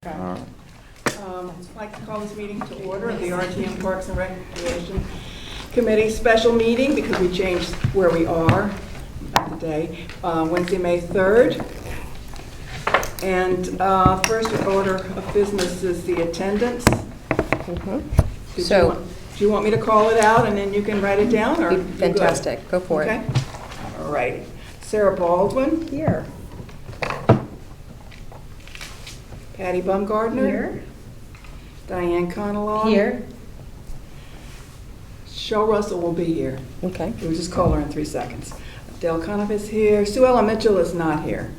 I'd like to call this meeting to order of the RTM Parks and Recreation Committee special meeting because we changed where we are today, Wednesday, May 3rd. And first order of business is the attendance. Do you want me to call it out and then you can write it down? Or fantastic. Go for it. All right. Sarah Baldwin. Here. Patty Bumgardner. Here. Diane Connellan. Here. Cheryl Russell will be here. Okay. We'll just call her in 3 seconds. Dale Conniff is here. Sue Ellen Mitchell is not here.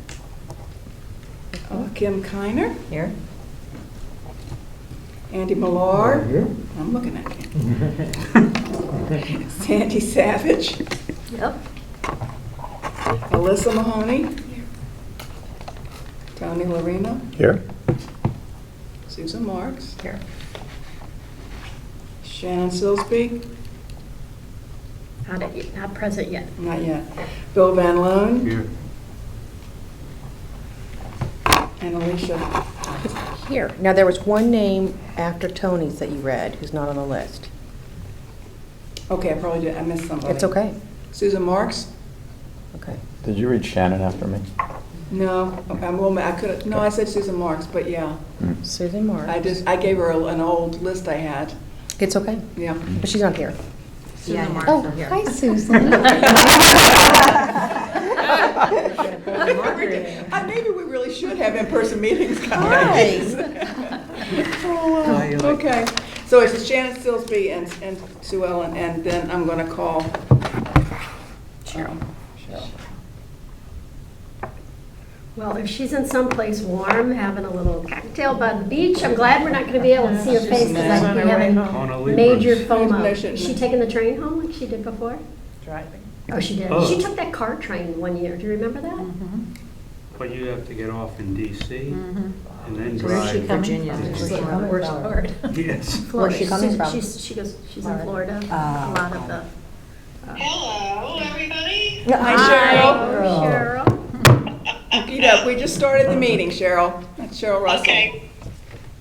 Kim Kiner. Here. Andy Millar. Here. I'm looking at him. Sandy Savage. Yep. Alyssa Mahoney. Tony Lorena. Here. Susan Marks. Here. Shannon Silsby. Not present yet. Not yet. Bill Van Loan. Here. And Alicia. Here. Now, there was one name after Tony's that you read who's not on the list. Okay, I probably did. I missed somebody. It's okay. Susan Marks. Okay. Did you read Shannon after me? No, I could. No, I said Susan Marks, but yeah, Susan Marks. I gave her an old list I had. It's okay. Yeah. But she's not here. Susan Marks Oh, are here. hi, Susan. Maybe we really should have in-person meetings. Hi. Okay, so it's Shannon Silsby and Sue Ellen, and then I'm going to call Cheryl. Well, if she's in someplace warm, having a little cocktail by the beach, I'm glad we're not going to be able to see her face because we have a major FOMO. Is she taking the train home like she did before? Driving. Oh, she did. Oh. She took that car train one year. Do you remember that? But you have to get off in DC and then drive. Where's she coming to from? DC. Where's Florida? Yes. Where's she coming from? She goes. She's in Florida. A lot of the. Hello, everybody. Hi, Cheryl. Cheryl. We just started the meeting, Cheryl. That's Cheryl Russell. Okay.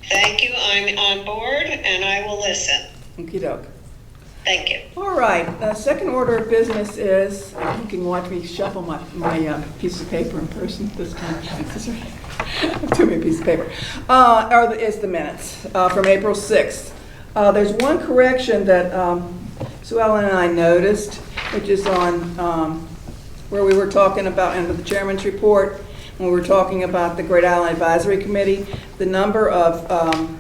Thank you. I'm on board and I will listen. Okey-doke. Thank you. All right, the second order of business is, you can watch me shuffle my piece of paper in person this time. Too many pieces of paper. Is the minutes from April 6th. There's one correction that Sue Ellen and I noticed, which is on where we were talking about, under the chairman's report, when we were talking about the Great Island Advisory Committee, the number of on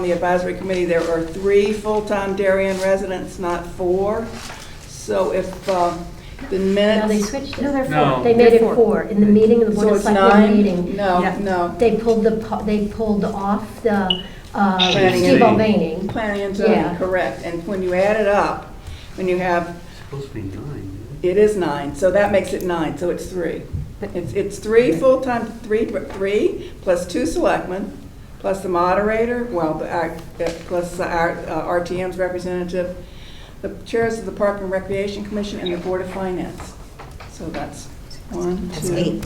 the advisory committee, there are 3 full-time Darien residents, not 4. So if the minutes... No, they switched it. No, they're No. four. They made it 4 in the meeting, in the So Board of it's Selectmen 9? meeting. No, Yeah. no. They pulled off the Planning Steve and- Mulvaney. Planning and zoning, Yeah. correct. And when you add it up, when you have, Supposed to be 9. it is 9, so that makes it 9, so it's 3. It's 3 full-time, 3 plus 2 selectmen, plus the moderator, plus our RTM's representative, the chairs of the Park and Recreation Commission, and the Board of Finance. So that's 1, That's 2. 8.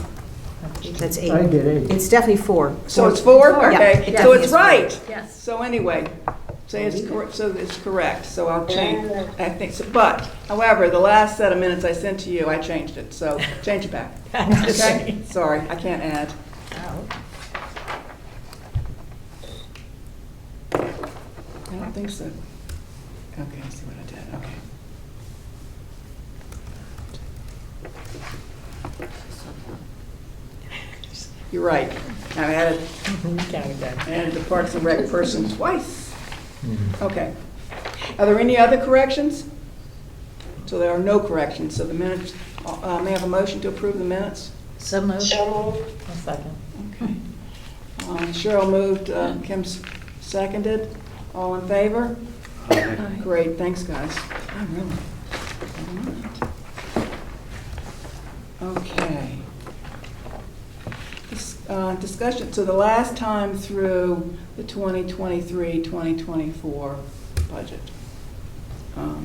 That's 8. I did 8. It's definitely 4. So it's 4? Four. Yeah, Okay, it so definitely it's is 4. right. Yes. So anyway, say it's correct, so it's correct, so I'll change, I think so. But, however, the last set of minutes I sent to you, I changed it, so change it back. Okay? Sorry, I can't add. I don't think so. Okay, I see what I did, okay. You're right, I added the Parks and Rec person twice. Okay. Are there any other corrections? So there are no corrections, so the minutes, may I have a motion to approve the minutes? So moved. So moved. A second. Okay. Cheryl moved, Kim seconded. All in favor? Great, thanks, guys. Okay. Discussion, so the last time through the 2023-2024 budget. Let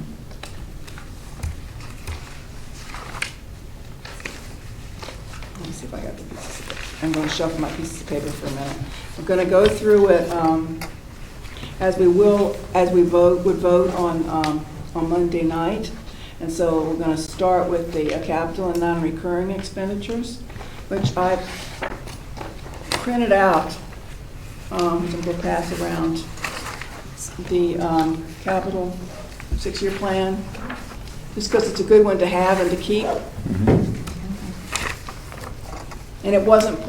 me see if I got the pieces of it. I'm going to shuffle my pieces of paper for a minute. I'm going to go through it as we would vote on Monday night. And so we're going to start with the capital and non-recurring expenditures, which I've printed out. So we'll pass around the capital 6-year plan, just because it's a good one to have and to keep. And it wasn't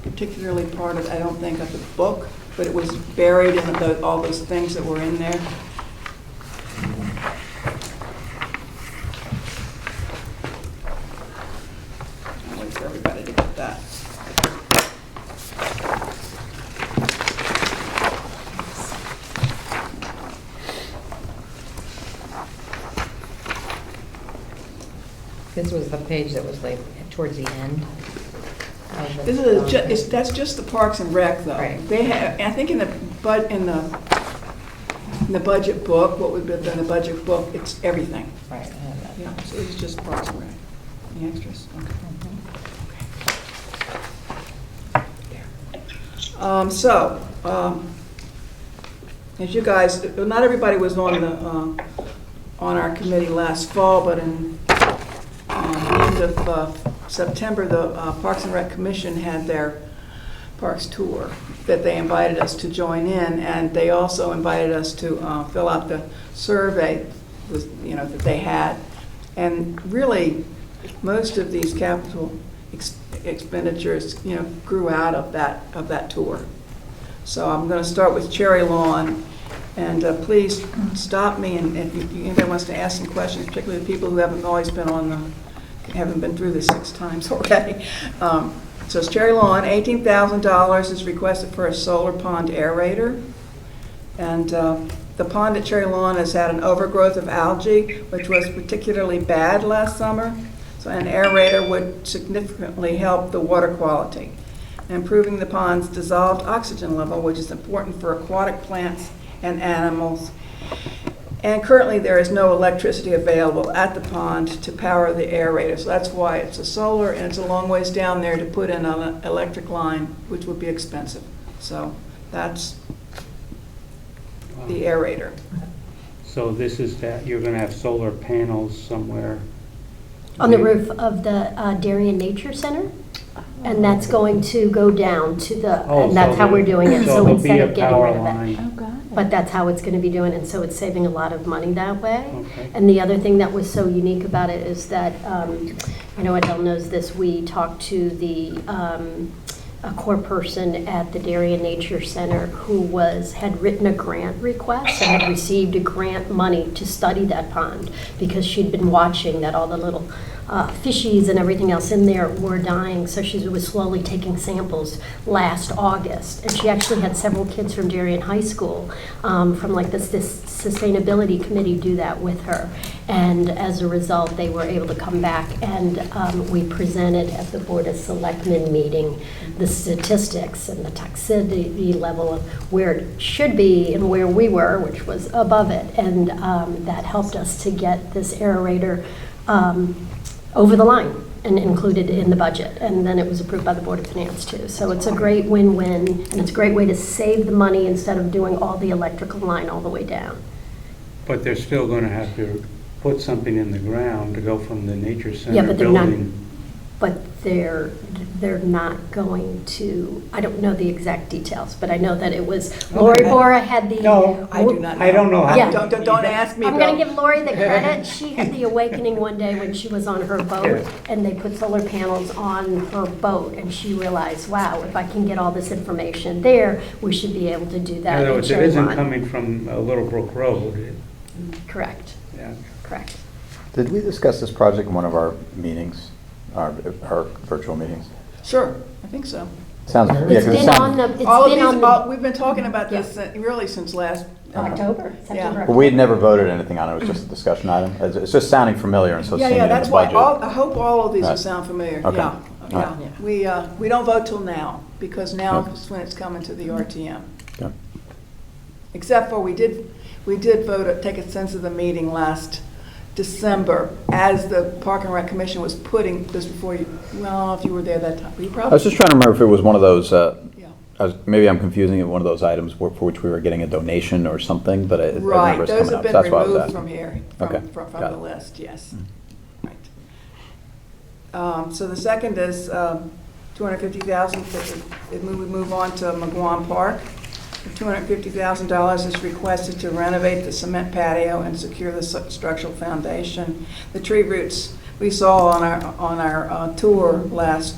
particularly part of, I don't think, of the book, but it was buried in all those things that were in there. I'll wait for everybody to get that. This was the page that was like towards the end. of the- This is that's just the Parks and Rec, though. Right. They have, I think in the budget book, what would be in the budget book, it's everything. Right, I have that. Yeah, so it's just Parks and Rec. The extras. Okay. As you guys, not everybody was on our committee last fall, but in the end of September, the Parks and Rec Commission had their parks tour that they invited us to join in, and they also invited us to fill out the survey, that they had. And really, most of these capital expenditures, grew out of that tour. So I'm going to start with Cherry Lawn, and please stop me, and if anybody wants to ask some questions, particularly the people who haven't always been haven't been through this 6 times already. So it's Cherry Lawn, $18,000 is requested for a solar pond aerator. And the pond at Cherry Lawn has had an overgrowth of algae, which was particularly bad last summer. So an aerator would significantly help the water quality, improving the pond's dissolved oxygen level, which is important for aquatic plants and animals. And currently there is no electricity available at the pond to power the aerator. So that's why it's a solar, and it's a long ways down there to put in an electric line, which would be expensive. So that's the aerator. So this is that, you're gonna have solar panels somewhere? On the roof of the Darien Nature Center, and that's going to go down to and that's how we're doing it, so instead of getting rid of it. Oh, God. But that's how it's going to be doing it, and so it's saving a lot of money that way. Okay. And the other thing that was so unique about it is that, Adele knows this, we talked to a core person at the Darien Nature Center who had written a grant request and had received a grant money to study that pond because she'd been watching that all the little fishies and everything else in there were dying. So she was slowly taking samples last August. And she actually had several kids from Darien High School from like this sustainability committee do that with her. And as a result, they were able to come back and we presented at the Board of Selectmen meeting the statistics and the toxicity level of where it should be and where we were, which was above it. And that helped us to get this aerator over the line and included in the budget. And then it was approved by the Board of Finance too. So it's a great win-win, and it's a great way to save the money instead of doing all the electrical line all the way down. But they're still gonna have to put something in the ground to go from the nature Yeah, center but they're not, building. but they're not going to, I don't know the exact details, but I know that it was, Lori Bora had the. No, I do not know. I don't know how. Yeah. Don't ask me, I'm going Bill. to give Lori the credit. She had the awakening one day when she was on her boat, Yeah. and they put solar panels on her boat, and she realized, wow, if I can get all this information there, we should be able to do In that other in words, it Cherry isn't Lawn. coming from Little Brook Road. Correct, Yeah. correct. Did we discuss this project in one of our meetings, our virtual meetings? Sure, I think so. Sounds, yeah, It's 'cause it been on sounds, the, it's All of been these, on the we've been talking about this really since last. October, September. but we had never voted anything on it, it was just a discussion item. It's just sounding familiar, and so Yeah, seeing it in that's the why, budget. I hope all of these will Right. sound familiar, Okay. yeah, All yeah. We don't vote till now, because now Okay. is when it's coming to the RTM. Okay. Except for we did vote, take a sense of the meeting last December, as the Park and Rec Commission was putting this before you, well, if you were there that time, you I probably. was just trying to remember if it was one of those, Yeah. maybe I'm confusing it, one of those items for which we were getting a donation or something, but I remember Right, it's those coming have up. been So that's why I was removed asking. from here, Okay, from got the it. list, yes. Right. So the second is 250,000, we move on to McGuan Park. $250,000 is requested to renovate the cement patio and secure the structural foundation. The tree roots, we saw on our tour last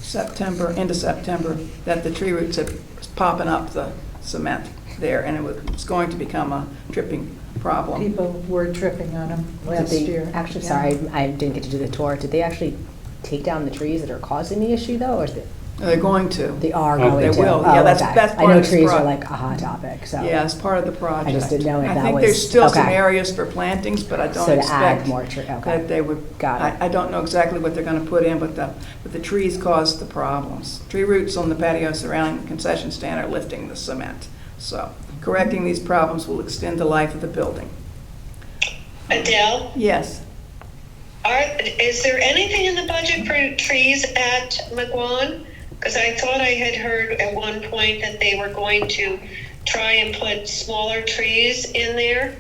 September, into September, that the tree roots are popping up the cement there, and it was going to become a tripping problem. People were tripping on them last year. Actually, Yeah. sorry, I didn't get to do the tour. Did they actually take down the trees that are causing the issue, though, or is it? They're going to. They are Oh, going they to? will. Oh, Yeah, that's okay. part I know of this trees are project. like a hot topic, so. Yeah, it's part of the project. I just didn't know if I that think was- there's still some okay. areas for plantings, but I don't So to add expect more tree, okay. that they would. Got it. I don't know exactly what they're going to put in, but the trees cause the problems. Tree roots on the patio surrounding the concession stand are lifting the cement. So correcting these problems will extend the life of the building. Adele, Yes. is there anything in the budget for trees at McGuan? Because I thought I had heard at one point that they were going to try and put smaller trees in there.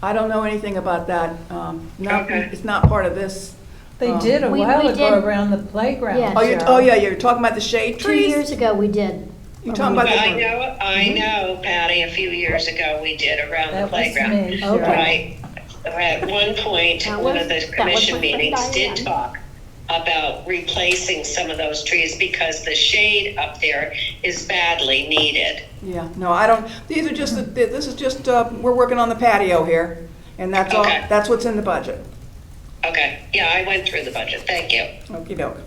I don't know anything about that. Okay. It's not part of this. They did a We while did- ago around the playground. Yeah. Oh, yeah, you're talking about the shade 2 trees? years ago, we did. You're talking about Well, the. I know, Patty, a few years ago we did around the That was playground. me. Okay. Right. At one point, That one was- of the that was commission my friend meetings did Diane. talk about replacing some of those trees because the shade up there is badly needed. Yeah, no, I don't, these are just, this is just, we're working on the patio here, and that's all, Okay. that's what's in the budget. Okay, yeah, I went through the budget, thank you. Okey-doke.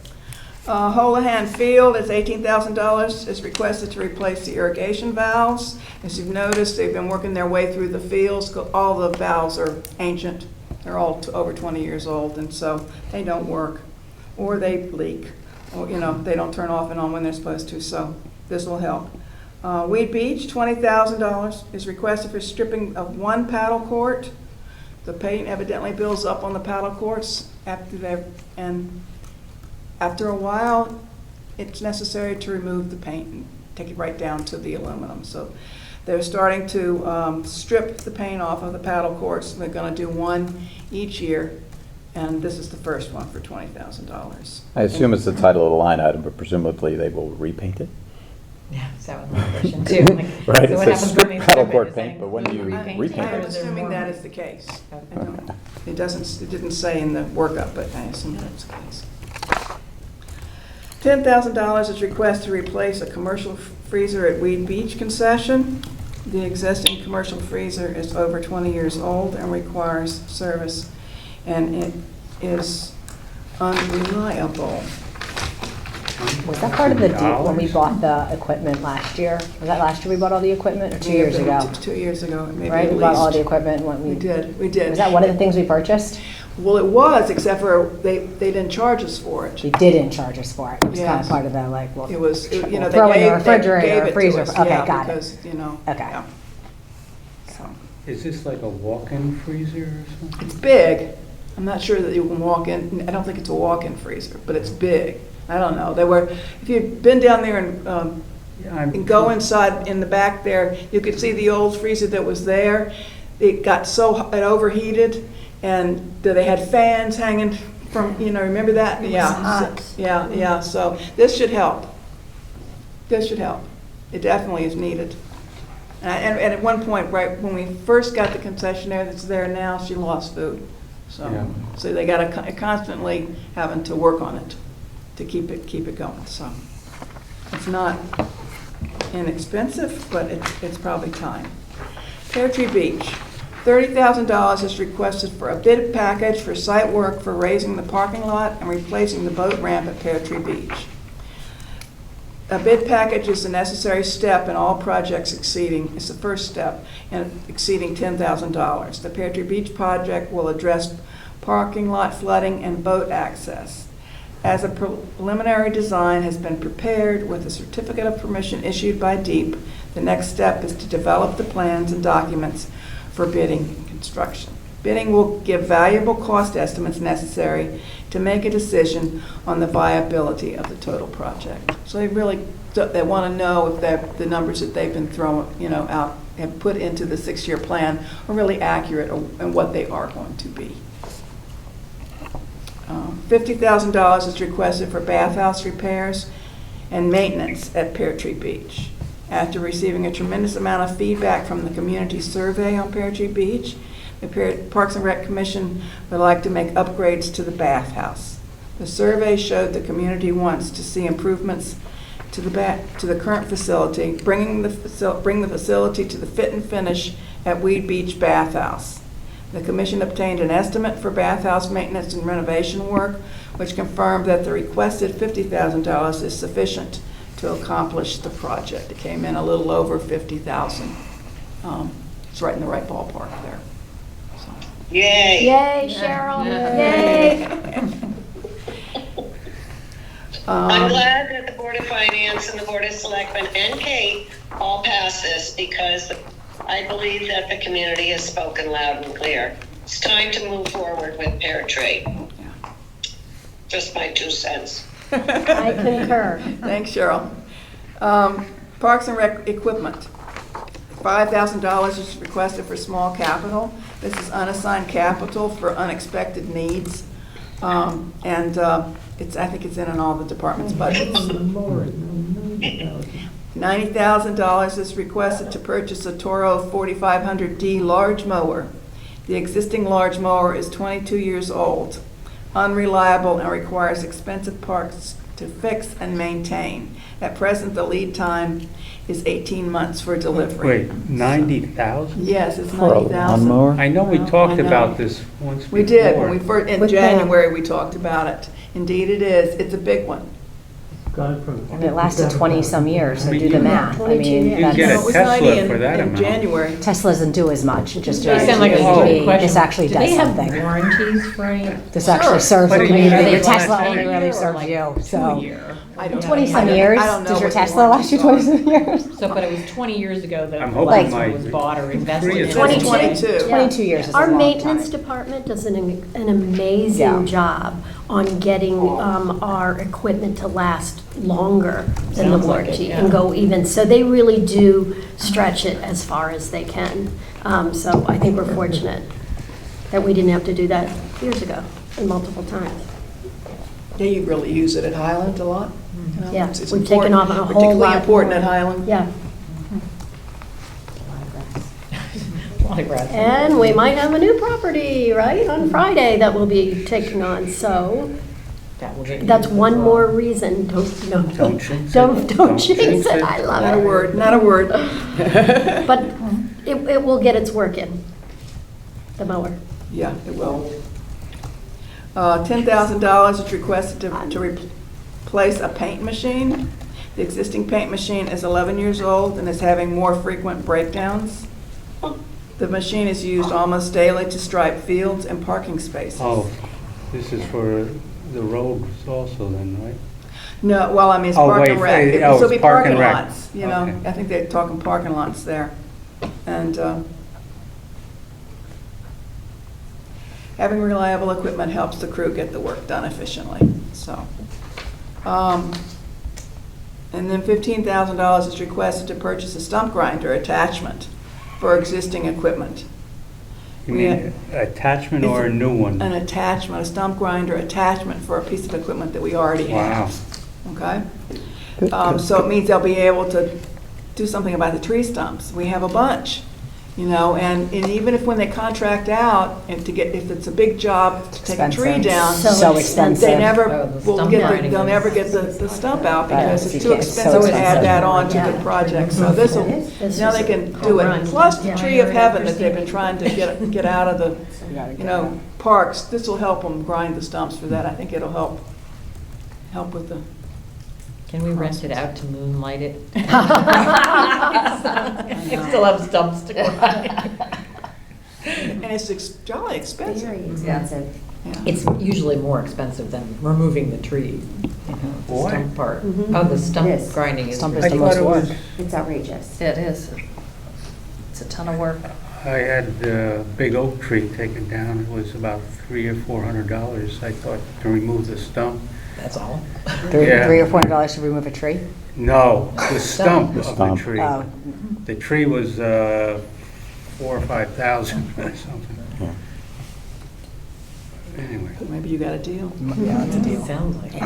Houlihan Field is $18,000, is requested to replace the irrigation valves. As you've noticed, they've been working their way through the fields, all the valves are ancient, they're all over 20 years old, and so they don't work, or they leak, or, they don't turn off and on when they're supposed to, so this will help. Weed Beach, $20,000 is requested for stripping of one paddle court. The paint evidently builds up on the paddle courts after a while, it's necessary to remove the paint and take it right down to the aluminum. So they're starting to strip the paint off of the paddle courts. They're going to do one each year, and this is the first one for $20,000. I assume it's the title of the line item, but presumably they will repaint it? Yeah, that was my question too. Like, Right, so it what says happens strip when they paddle strip it? court Is paint, that but when do you repaint it, repaint or I'm is there assuming more? that is the case. I Okay. don't- It didn't say in the workup, but I assume that's the case. $10,000 is requested to replace a commercial freezer at Weed Beach concession. The existing commercial freezer is over 20 years old and requires service, and it is unreliable. Was that part of the deal when we $20? bought the equipment last year? Was that last year we bought all the equipment, or 2 years ago? 2 years ago, maybe Right, at we bought all the least. equipment when We did. Was that one of the things we purchased? Well, it was, except for they didn't charge us for it. They didn't charge us for it. It was kind Yes. of part of the, like, well. It was, we'll they throw in a gave refrigerator, it or to freezer. us, Okay, yeah, got it. because, Okay. yeah. So, Is this like a walk-in freezer or something? it's big. I'm not sure that you can walk in, I don't think it's a walk-in freezer, but it's big. I don't know. If you've been down there and go inside in the back there, you could see the old freezer that was there. It overheated, and they had fans hanging from, remember that? It was Yeah. hot. Yeah, so this should help. This should help. It definitely is needed. And at one point, right, when we first got the concessionaire that's there now, she lost food. Yeah. So they got to constantly having to work on it to keep it going. So it's not inexpensive, but it's probably time. Pear Tree Beach, $30,000 is requested for a bid package for site work for raising the parking lot and replacing the boat ramp at Pear Tree Beach. A bid package is the necessary step in all projects it's the first step in exceeding $10,000. The Pear Tree Beach project will address parking lot flooding and boat access. As a preliminary design has been prepared with a certificate of permission issued by DEEP, the next step is to develop the plans and documents for bidding and construction. Bidding will give valuable cost estimates necessary to make a decision on the viability of the total project. So they really, they want to know if the numbers that they've been throwing, out and put into the 6-year plan are really accurate and what they are going to be. $50,000 is requested for bathhouse repairs and maintenance at Pear Tree Beach. After receiving a tremendous amount of feedback from the community survey on Pear Tree Beach, the Parks and Rec Commission would like to make upgrades to the bathhouse. The survey showed the community wants to see improvements to the current facility, bring the facility to the fit and finish at Weed Beach Bathhouse. The commission obtained an estimate for bathhouse maintenance and renovation work, which confirmed that the requested $50,000 is sufficient to accomplish the project. It came in a little over $50,000. It's right in the right ballpark there. So. Yay. Yay, Cheryl, yay. I'm glad that the Board of Finance and the Board of Selectmen and Kate all passed this because I believe that the community has spoken loud and clear. It's time to move forward with Pear Tree. Just my 2 cents. I concur. Thanks, Cheryl. Parks and Rec equipment. $5,000 is requested for small capital. This is unassigned capital for unexpected needs. I think it's in all the departments' budgets. $90,000 is requested to purchase a Toro 4500D large mower. The existing large mower is 22 years old, unreliable, and requires expensive parts to fix and maintain. At present, the lead time is 18 months for delivery. Wait, 90,000? Yes, it's For a 90,000. lawnmower? I know we Well, talked I know. about this once before. We did, when we first, in With Pam. January, we talked about it. Indeed it is. It's a big one. And it lasted 20-some years, so do the math. I 22 mean, years. You can get No, a it was Tesla 90 for that in amount. January. Tesla doesn't do as much, it just They drives sound like a you stupid crazy. question. This actually Do does they have something. warranties for any? This actually serves But the it community. usually Your lasts Tesla a only year really or serves like you, so. 2 year. I don't know. 20-some I years? don't know Does your what the Tesla last you warranties are. 20-some years? So, but it was 20 years ago that I'm the hoping last my one was bought or invested in. Prius is 22. 22. 22 years is a Our long maintenance time. department does an amazing Yeah. job on getting our equipment to last longer than the Sounds like it, warranty yeah. and go even. So they really do stretch it as far as they can. So I think we're fortunate that we didn't have to do that years ago and multiple times. Yeah, you really use it at Highland a lot. You know, Yeah, it's we've taken important, off a whole particularly lot important more. at Highland. Yeah, Like rats. and we might have a new property, right, on Friday that we'll be taking on. So That will get you that's as one well. more reason. Don't jinx it. don't Don't jinx jinx it. it. I love Not a it. word, not a word. But it will get its work in, the mower. Yeah, it will. $10,000 is requested to replace a paint machine. The existing paint machine is 11 years old and is having more frequent breakdowns. The machine is used almost daily to stripe fields and parking spaces. Oh, this is for the roads also then, right? No, well, I mean, it's Oh, park and wait, rec. oh, This will it's be park parking and rec. lots, you know. Okay. I think they're talking parking lots there. And having reliable equipment helps the crew get the work done efficiently, so. And then $15,000 is requested to purchase a stump grinder attachment for existing equipment. You We- mean attachment or a It's new one? An attachment, a stump grinder attachment for a piece of equipment that we already Wow. have. Okay? So it means they'll be able to do something about the tree stumps. We have a bunch, you know, and even if when they contract out, and if it's a big job to take a tree Expensive. down. So expensive. They never Oh, the will stump get, grinding they'll is- never get the stump out Right, because you it's too can't. It's so expensive to add expensive. that on to Yeah. the project. So this'll, This now is they a can home do run. it. Plus the Yeah. tree of heaven that they've been trying to get out of the, you know, parks. This will help them grind the stumps for that. I think it'll help with the, Can we rent it out to moonlight it? know. Still have stumps to grind. and it's jolly expensive. Very expensive. Yeah. It's usually more expensive than removing the tree, you know, the Why? stump part. Mhm. Oh, the stump It is. grinding is. Stump is I the thought most it work. was, It's outrageous. It is. It's a ton of work. I had a big oak tree taken down. It was about $300 or $400, I thought, to remove the stump. That's all? Yeah. $3 or $400 to remove a tree? No, the stump The of the stump. tree. Oh. The tree was 4,000 or 5,000 or something. Yeah. Anyway, Maybe you got a deal. Yeah, it's a deal. Sounds like it.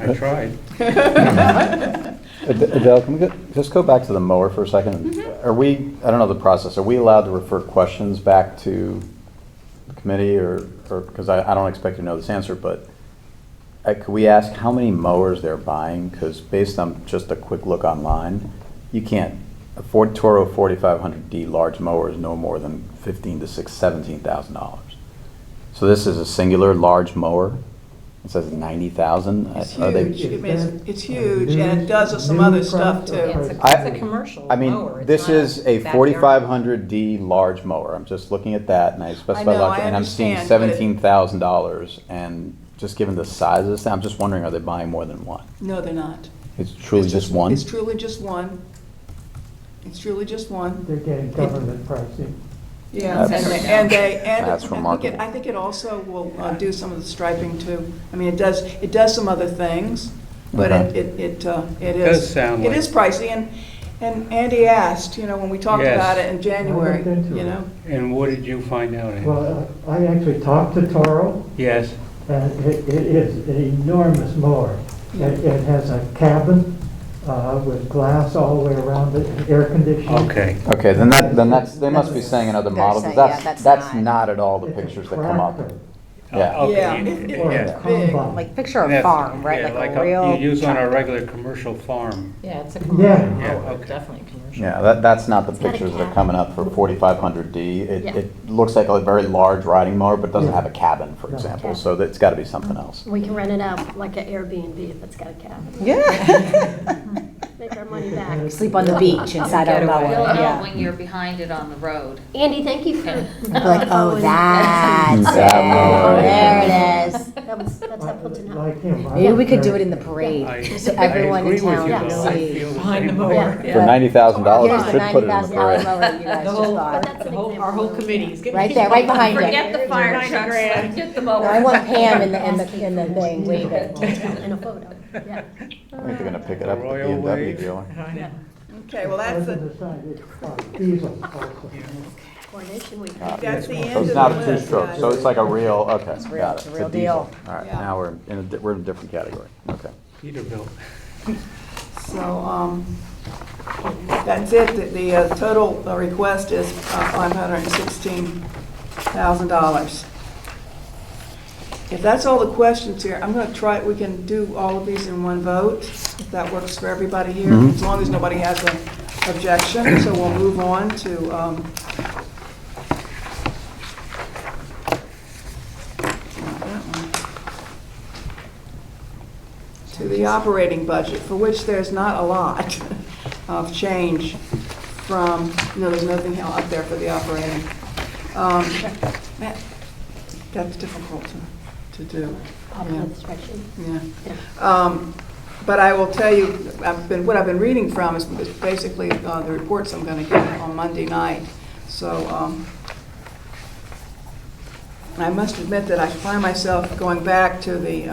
I tried. Adele, can we just go back to the mower for a second? Are we, I don't know the process, are we allowed to refer questions back to the committee or because I don't expect you to know this answer, but could we ask how many mowers they're buying? Because based on just a quick look online, you can't, a Ford Toro 4500D large mower is no more than $15,000 to $17,000. So this is a singular large mower. It says 90,000. It's Are they- huge. It's huge, and it does some other stuff too. It's I- a commercial I mean, mower. It's this not is a backyard. 4500D large mower. I'm just looking at that, and I specify know, large, I and I'm seeing understand, but- $17,000. And just given the size of this, I'm just wondering, are they buying more than one? No, they're not. It's truly It's just one? It's truly just one. It's truly just one. They're getting government pricing. Yeah, That's- and That's I think remarkable. I think it also will do some of the striping too. I mean, it does some other things, but Okay. it does is, sound it like- is pricey. And Andy asked, when we talked Yes. about it in January, I looked into it. And what did you find out, Andy? Well, I actually talked to Toro, Yes, and it is an enormous mower. It has a cabin with glass all the way around it, and air conditioning. okay. Okay, then that's, they must be saying another They're model, saying, because yeah, that's that's not at all the It's a pictures that come up. tractor Yeah. Okay, Yeah, yeah, or yeah. a combine. Like picture a That's- farm, right? yeah, Like a real. you use on a tractor. regular commercial farm. Yeah, it's a Yeah. commercial Yeah, mower, okay. definitely commercial. Yeah, that's not the It's got a pictures that are cab. coming up for 4500D. Yeah. It looks like a very large riding mower, but doesn't Yeah. have a cabin, for No. example, Okay. so it's got to be something else. We can rent it out like an Airbnb if it's got a cabin. Yeah. Make our money back. Sleep on the beach inside our Getaway. mower, You'll know yeah. when you're behind it on the road. Andy, thank you for. Like, oh, that's That it. mower. There it is. That's helpful to know. Like him. I Maybe we was could do very- it in the parade, I- so I everyone in agree with town you, can though. I see. feel the Behind the same mower. way. Yeah. For $90,000, Here's you the should put it in the $90,000 parade. mower that you guys The just whole, bought. That's an example. our whole committee's getting. Right there, right behind it. Forget the fire trucks, let's get the mower. No, I want Pam in the thing, wave it. In a photo, yeah. I think they're going to pick it up at the Royal BMW Wave. dealer. Okay, well, I that's was the, decided, diesel also. Coordination week. that's the end So of it's the not a list, two-stroke, guys. so it's like a real, okay, It's real, got it's it. a real diesel. deal. All right, Yeah. now we're in a different category, okay. Peterbilt. So, that's it. The total request is $516,000. If that's all the questions here, I'm gonna try, we can do all of these in one vote, if that works for everybody here, Mhm. as long as nobody has an objection. So we'll move on to, not that one. To the operating budget, for which there's not a lot of change from, there's nothing up there for the operating. Matt, that's difficult to do. Yeah. Spreadsheet. Yeah. But I will tell you, what I've been reading from is basically the reports I'm going to get on Monday night. So I must admit that I find myself going back to the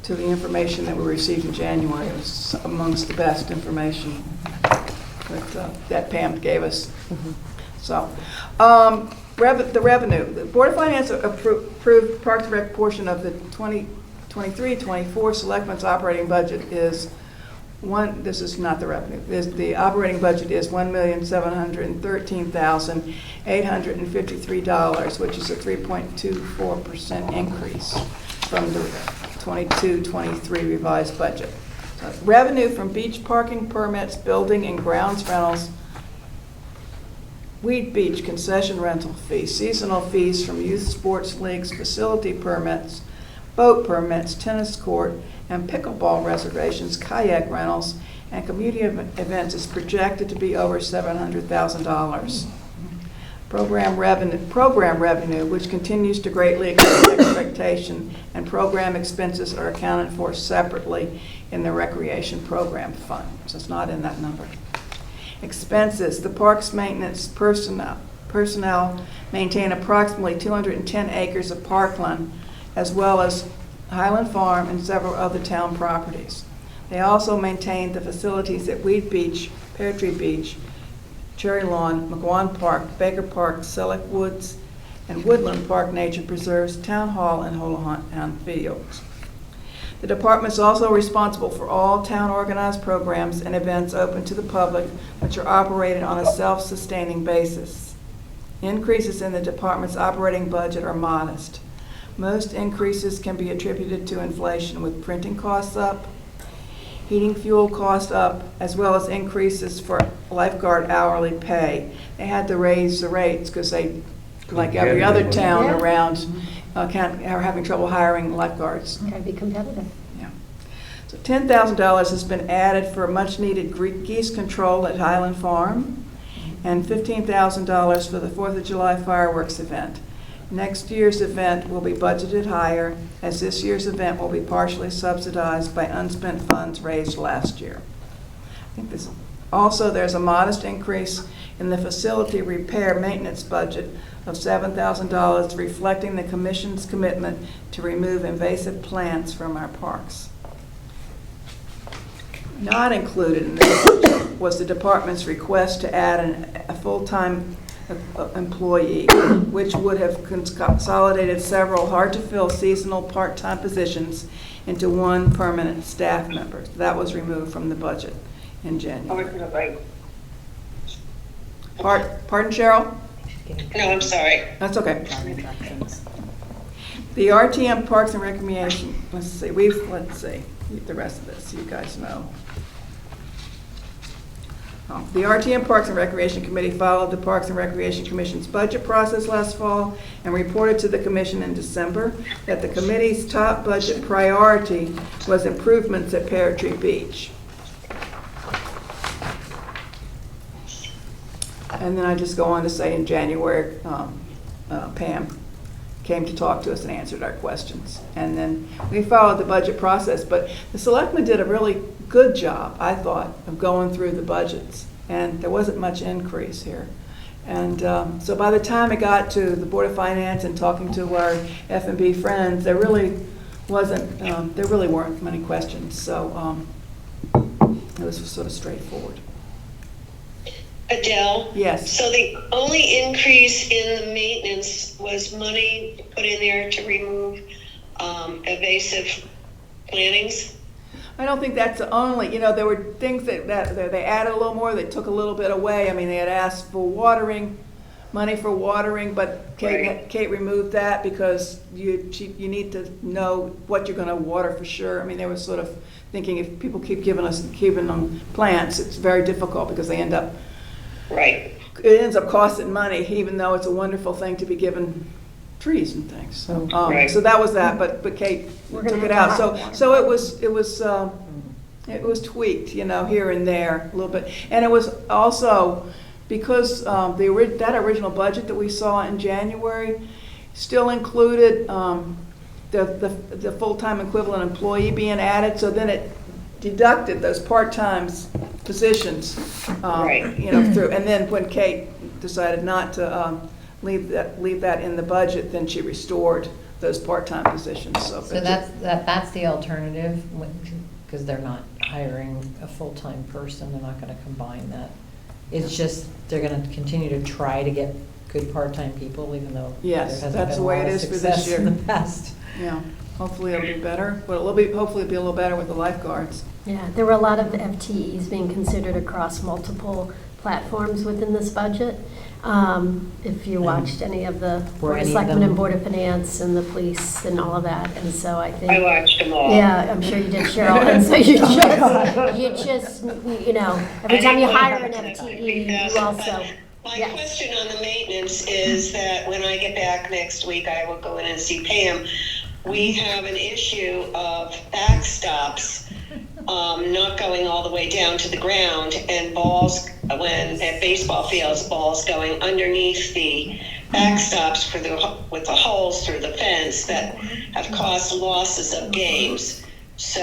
information that we received in January. It was amongst the best information that Pam gave us. So, the revenue. The Board of Finance approved Parks and Rec portion of the 2023-24 Selectmen's operating budget is this is not the revenue. The operating budget is $1,713,853, which is a 3.24% increase from the 22-23 revised budget. Revenue from beach parking permits, building and grounds rentals, Weed Beach concession rental fees, seasonal fees from youth sports leagues, facility permits, boat permits, tennis court, and pickleball reservations, kayak rentals, and community events is projected to be over $700,000. Program revenue, which continues to greatly exceed expectation, and program expenses are accounted for separately in the recreation program fund. So it's not in that number. Expenses, the parks maintenance personnel maintain approximately 210 acres of parkland, as well as Highland Farm and several other town properties. They also maintain the facilities at Weed Beach, Pear Tree Beach, Cherry Lawn, McGuan Park, Baker Park, Selleck Woods, and Woodland Park Nature Preserves, Town Hall, and Holohan Fields. The department is also responsible for all town organized programs and events open to the public, which are operated on a self-sustaining basis. Increases in the department's operating budget are modest. Most increases can be attributed to inflation, with printing costs up, heating fuel cost up, as well as increases for lifeguard hourly pay. They had to raise the rates because they, like every other town Yeah. around, are having trouble hiring lifeguards. Gotta be competitive. Yeah. So $10,000 has been added for much-needed geese control at Highland Farm, and $15,000 for the 4th of July fireworks event. Next year's event will be budgeted higher, as this year's event will be partially subsidized by unspent funds raised last year. I think this, also, there's a modest increase in the facility repair maintenance budget of $7,000, reflecting the Commission's commitment to remove invasive plants from our parks. Not included in this budget was the department's request to add a full-time employee, which would have consolidated several hard-to-fill seasonal part-time positions into one permanent staff member. That was removed from the budget in January. Pardon, Cheryl? No, I'm sorry. That's okay. The RTM Parks and Recreation, let's see, the rest of this, you guys know. The RTM Parks and Recreation Committee followed the Parks and Recreation Commission's budget process last fall and reported to the Commission in December that the committee's top budget priority was improvements at Pear Tree Beach. And then I just go on to say in January, Pam came to talk to us and answered our questions. And then we followed the budget process, but the selectmen did a really good job, I thought, of going through the budgets. And there wasn't much increase here. And so by the time it got to the Board of Finance and talking to our F&B friends, there really weren't many questions. So it was sort of straightforward. Adele? Yes. So the only increase in the maintenance was money put in there to remove evasive plantings? I don't think that's the only, there were things that they added a little more, they took a little bit away. I mean, they had asked for money for watering, but Kate removed that because you need to know what you're going to water for sure. I mean, they were sort of thinking if people keep giving them plants, it's very difficult because they end up, right. It ends up costing money, even though it's a wonderful thing to be given trees and things. So, Right. so that was that, but Kate took it out. So it was tweaked, here and there a little bit. And it was also because that original budget that we saw in January still included the full-time equivalent employee being added. So then it deducted those part-time positions, through. And then when Kate decided not to leave that in the budget, then she restored those part-time positions. So that's the alternative, because they're not hiring a full-time person, they're not gonna combine that. It's just, they're gonna continue to try to get good part-time people, even though there yes, hasn't that's been the a way lot it of is for this success year. in the past. Yeah, hopefully it'll be better, but hopefully it'll be a little better with the lifeguards. Yeah, there were a lot of FTEs being considered across multiple platforms within this budget. If you watched any of the Board of Selectmen and Board of Finance and the police and all of that, and so I think. I watched them all. Yeah, I'm sure you did, Cheryl, and so you just, every time you hire an FTE, you also. My question on the maintenance is that when I get back next week, I will go in and see Pam. We have an issue of backstops not going all the way down to the ground, and balls, when at baseball fields, balls going underneath the backstops with the holes through the fence that have caused losses of games. So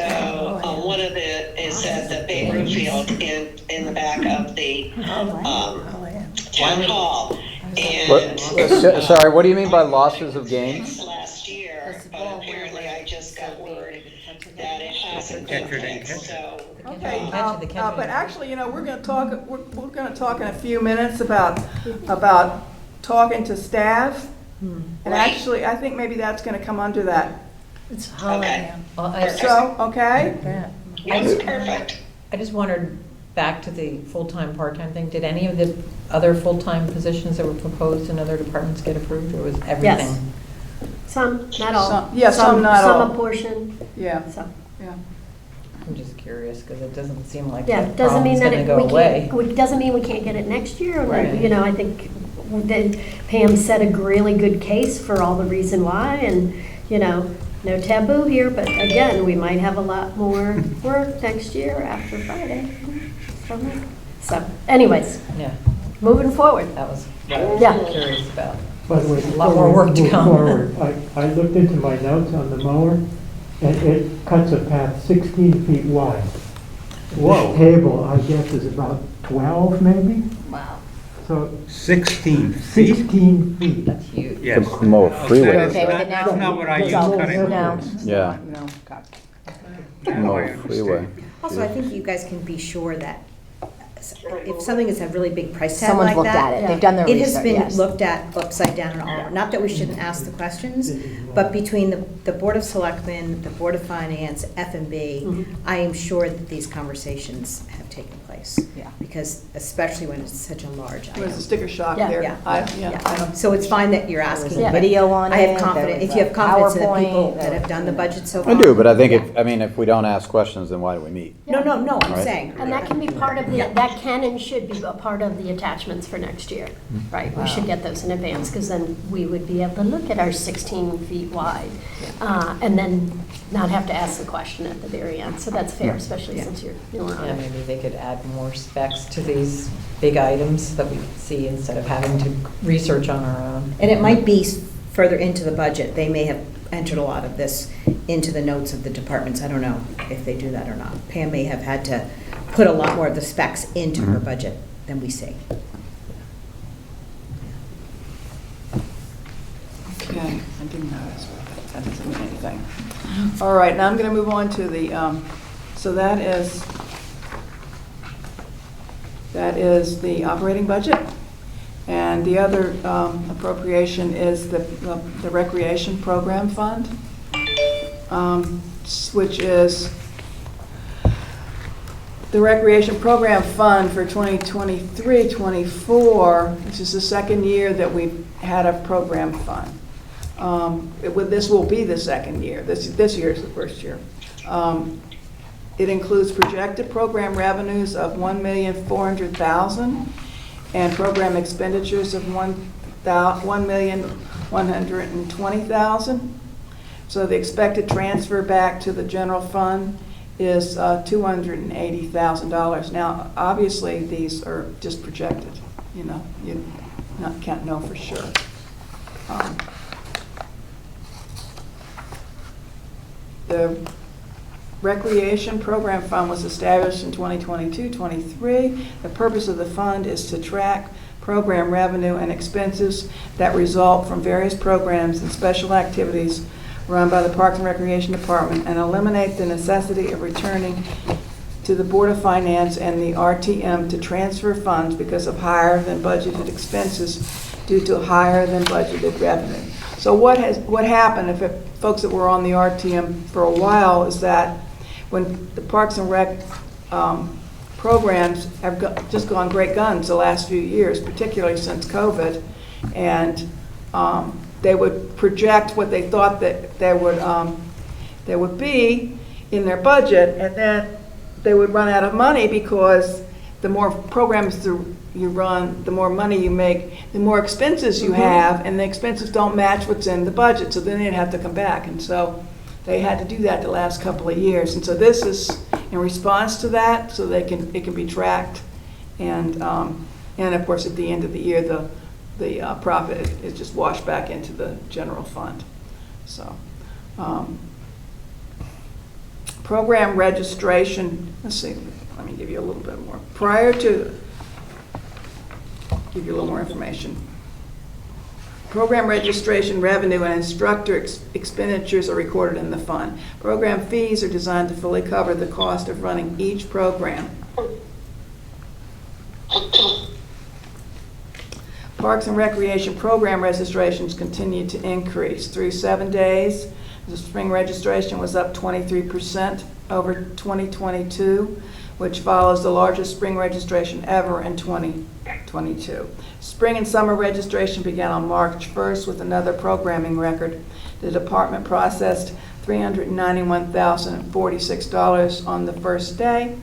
one of it is at the big roof field in the back of the town hall. And Sorry, what do you mean by losses of games? last year, but apparently I just got word that it hasn't been fixed. So Okay, Catch it, the catch it. but actually, you know, we're gonna talk in a few minutes about talking to staff. And actually, I think maybe that's gonna come under that. It's okay, Well, So, okay? that's perfect. I just wondered, back to the full-time, part-time thing, did any of the other full-time positions that were proposed in other departments get approved, or was everything? Yes. Some, not all. Some- yeah, some, not all. Some a portion, Yeah, some. yeah. I'm just curious, because it doesn't seem like Yeah, the doesn't mean problem's that gonna we go away. can't, doesn't mean we can't get it next year. Or Right. You know, I think that Pam set a really good case for all the reason why, and, you know, no taboo here, but again, we might have a lot more work next year after Friday. So, anyways, Yeah, moving forward. that was what I was Yeah. curious about. By the way, A lot more work to move come. forward, I looked into my notes on the mower, and it cuts a path 16 feet wide. Whoa. This table, I guess, is about 12 maybe, Wow. so 16 feet? 16 feet. That's huge. Yes. The mower freeway. That's Okay with it that's now? not what I use No. cutting. No. Yeah, No, mower freeway. Also, I think you guys can be sure that if something is a really big price tag Someone's like looked that, at it, they've done their it has research, been yes. looked at upside down and all over. Not that we shouldn't ask the questions, but between the Board of Selectmen, the Board of Finance, F&B, I am sure that these conversations have taken place. Yeah. Because especially when it's such a large There's a item. sticker shock Yeah. there. Yeah. Yeah. So it's fine that you're asking. There's a but video on I it, have confidence, there was if you have a confidence in the people PowerPoint, that have done the budget so far. I do, but I think if we don't ask questions, then why do we meet? No, I'm Right. saying. And that can be part of the, that can and should be a part of the attachments for next year, right? We should get those in advance, because then we would be able to look at our 16 feet wide, and then not have to ask the question at the very end. So that's fair, especially since you're newer on Yeah, it. maybe they could add more specs to these big items that we see instead of having to research on our own. And it might be further into the budget. They may have entered a lot of this into the notes of the departments. I don't know if they do that or not. Pam may have had to put a lot more of the specs into her budget than we see. Okay, I didn't notice, but that doesn't mean anything. All right, now I'm going to move on to the, so that is the operating budget. And the other appropriation is the recreation program fund, which is the recreation program fund for 2023-24, which is the second year that we've had a program fund. This will be the second year. This year is the first year. It includes projected program revenues of $1,400,000 and program expenditures of $1,120,000. So the expected transfer back to the general fund is $280,000. Now, obviously, these are just projected. You know, you can't know for sure. The Recreation Program Fund was established in 2022-23. The purpose of the fund is to track program revenue and expenses that result from various programs and special activities run by the Parks and Recreation Department and eliminate the necessity of returning to the Board of Finance and the RTM to transfer funds because of higher than budgeted expenses due to higher than budgeted revenue. So what happened, if folks that were on the RTM for a while, is that when the Parks and Rec programs have just gone great guns the last few years, particularly since COVID, and they would project what they thought that there would be in their budget, and then they would run out of money because the more programs you run, the more money you make, the more expenses you have, and the expenses don't match what's in the budget, so then they'd have to come back. And so they had to do that the last couple of years. And so this is in response to that, so it can be tracked. And of course, at the end of the year, the profit is just washed back into the general fund. So Program registration, let's see, let me give you a little bit more. Give you a little more information. Program registration revenue and instructor expenditures are recorded in the fund. Program fees are designed to fully cover the cost of running each program. Parks and Recreation program registrations continue to increase. Through 7 days, the spring registration was up 23% over 2022, which follows the largest spring registration ever in 2022. Spring and summer registration began on March 1st with another programming record. The department processed $391,046 on the first day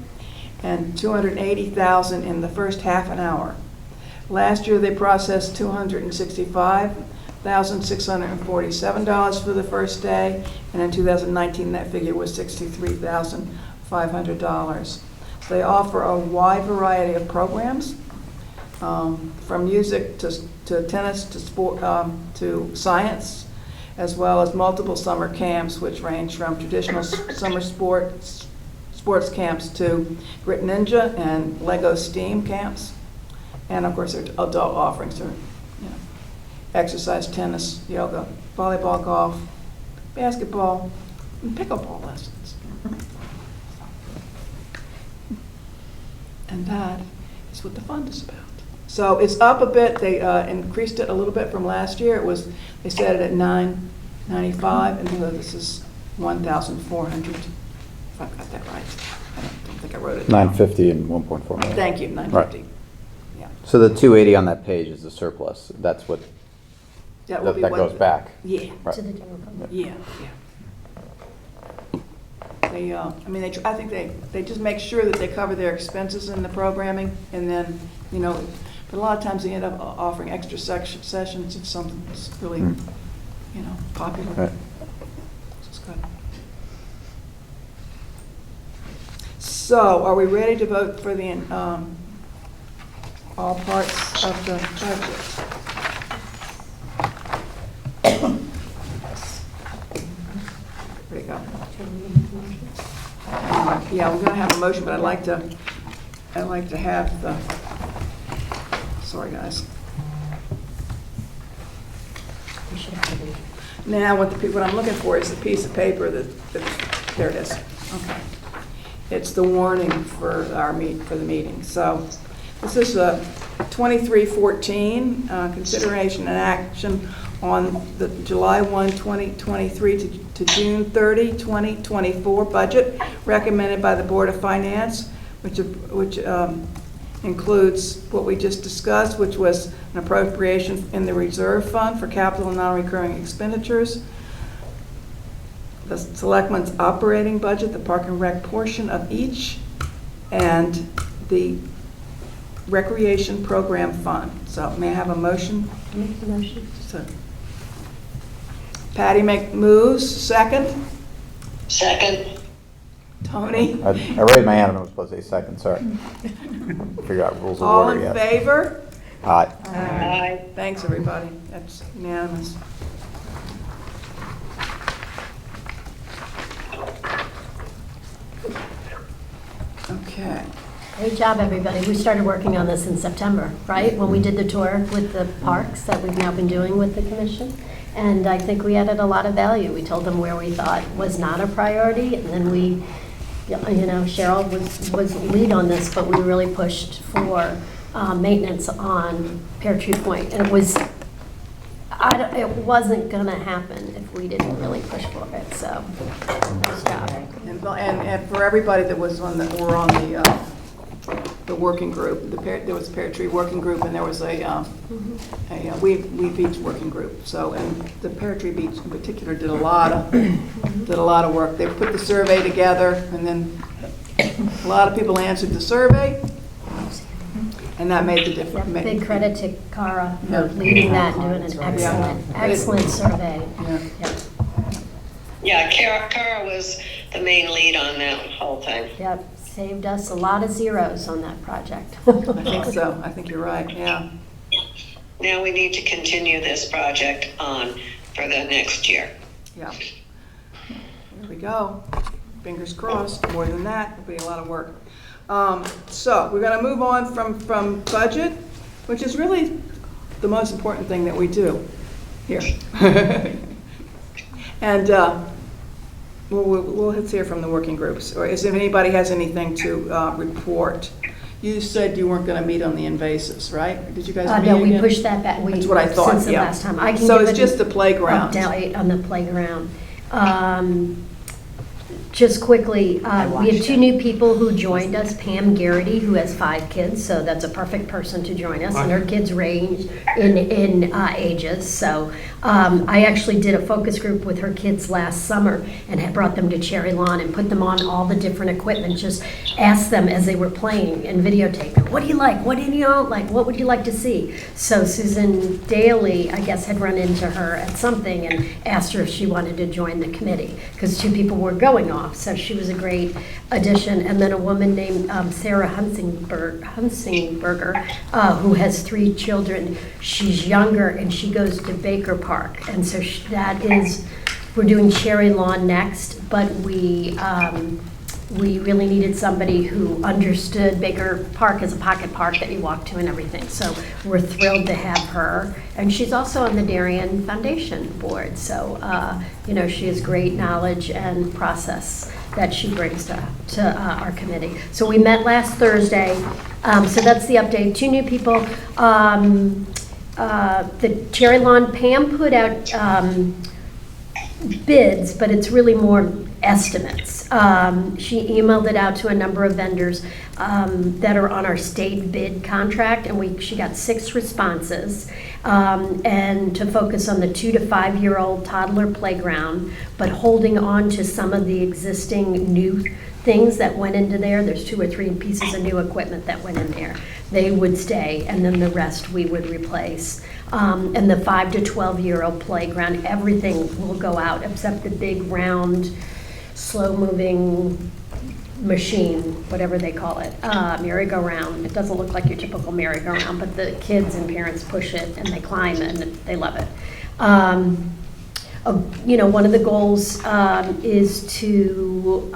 and $280,000 in the first half an hour. Last year, they processed $265,647 for the first day, and in 2019, that figure was $63,500. They offer a wide variety of programs, from music to tennis to sport to science, as well as multiple summer camps, which range from traditional summer sports camps to Grit Ninja and Lego STEAM camps. And of course, there are adult offerings to, exercise, tennis, yoga, volleyball, golf, basketball, and pickleball lessons. And that is what the fund is about. So it's up a bit. They increased it a little bit from last year. They set it at $995, and so this is $1,400. If I've got that right, I don't think I wrote it down. $950 and $1.4 million. Thank you, $950. Right. So the 280 on that page is the surplus. That's what, that will be what goes back. Yeah. Right. To the general fund. Yeah. They, I think they just make sure that they cover their expenses in the programming, and then, but a lot of times they end up offering extra sessions if something's really, popular. Right. Which is good. So, are we ready to vote for the all parts of the budget? There you go. Yeah, we're gonna have a motion, but I'd like to have the, sorry guys. Now, what I'm looking for is a piece of paper that there it is. Okay. It's the warning for for the meeting. So this is 2314, consideration and action on the July 1, 2023 to June 30, 2024 budget recommended by the Board of Finance, which includes what we just discussed, which was an appropriation in the reserve fund for capital and non-recurring expenditures, the Selectmen's operating budget, the Park and Rec portion of each, and the Recreation Program Fund. So may I have a motion? Make the motion. So, Patty moves, second. Second. Tony? I raised my hand and I was supposed to say second, sorry. Figure out rules of All order in yet. favor? Aye. Aye. Thanks, everybody. That's unanimous. Okay. Great job, everybody. We started working on this in September, right? When we did the tour with the parks that we've now been doing with the commission. And I think we added a lot of value. We told them where we thought was not a priority, and then we, Cheryl was lead on this, but we really pushed for maintenance on Pear Tree Point. And it wasn't gonna happen if we didn't really push for it, so, nice job. And for everybody that was on the working group, there was a Pear Tree working group, and there was a Weed Beach working group. So, and the Pear Tree Beach in particular did a lot of work. They put the survey together, and then a lot of people answered the survey, and that made the difference. Big credit to Cara for leading that and doing an excellent survey. Yeah, Cara was the main lead on that whole time. Yep, saved us a lot of zeros on that project. I think so. I think you're right, yeah. Now we need to continue this project on for the next year. Yeah. Here we go. fingers crossed, more than that, it'll be a lot of work. So we're gonna move on from budget, which is really the most important thing that we do here. And we'll hear from the working groups, or if anybody has anything to report. You said you weren't gonna meet on the invasives, right? Did you guys meet No, we again? pushed that back. That's what I thought, Since the yeah. last time. I can So give it's an just the playground. update on the playground. Just quickly, we have two new people who joined us. Pam Garrity, who has 5 kids, so that's a perfect person to join us. And her kids range in ages. So I actually did a focus group with her kids last summer and had brought them to Cherry Lawn and put them on all the different equipment. Just asked them as they were playing and videotaping, what do you like? What do you don't like? What would you like to see? So Susan Daly, I guess, had run into her at something and asked her if she wanted to join the committee because 2 people were going off. So she was a great addition. And then a woman named Sarah Hunsinger, who has 3 children. She's younger and she goes to Baker Park. And so we're doing Cherry Lawn next, but we really needed somebody who understood Baker Park as a pocket park that you walk to and everything. So we're thrilled to have her. And she's also on the Darien Foundation board. So, she has great knowledge and process that she brings to our committee. So we met last Thursday. So that's the update. 2 new people. The Cherry Lawn, Pam put out bids, but it's really more estimates. She emailed it out to a number of vendors that are on our state bid contract, and she got 6 responses, and to focus on the 2 to 5-year-old toddler playground, but holding on to some of the existing new things that went into there. There's 2 or 3 pieces of new equipment that went in there. They would stay, and then the rest we would replace. And the 5 to 12-year-old playground, everything will go out except the big round, slow-moving machine, whatever they call it, merry-go-round. It doesn't look like your typical merry-go-round, but the kids and parents push it and they climb it and they love it. One of the goals is to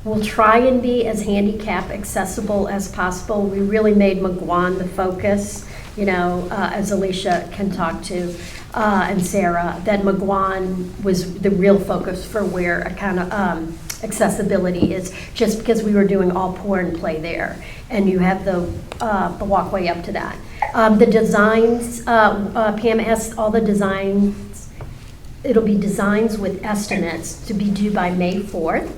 we'll try and be as handicap accessible as possible. We really made McGuan the focus, as Alicia can talk to, and Sarah, that McGuan was the real focus for where a kind of accessibility is, just because we were doing all pour and play there, and you have the walkway up to that. The designs, Pam asked all the designs, it'll be designs with estimates to be due by May 4th.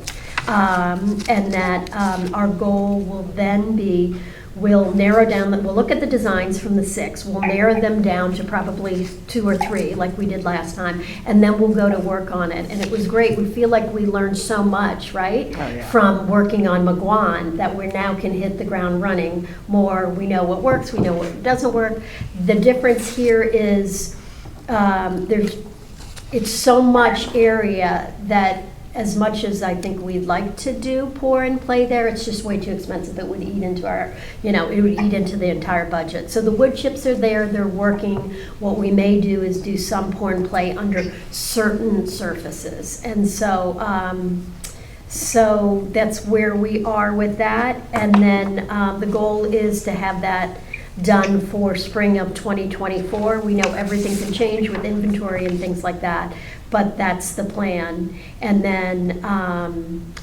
And that our goal will then be, we'll narrow down, we'll look at the designs from the 6, we'll narrow them down to probably 2 or 3 like we did last time, and then we'll go to work on it. And it was great. We feel like we learned so much, right? Oh, yeah. From working on McGuan, that we now can hit the ground running more. We know what works, we know what doesn't work. The difference here is it's so much area that, as much as I think we'd like to do pour and play there, it's just way too expensive. It would eat into it would eat into the entire budget. So the wood chips are there, they're working. What we may do is do some pour and play under certain surfaces. And so that's where we are with that. And then the goal is to have that done for spring of 2024. We know everything can change with inventory and things like that, but that's the plan. And then,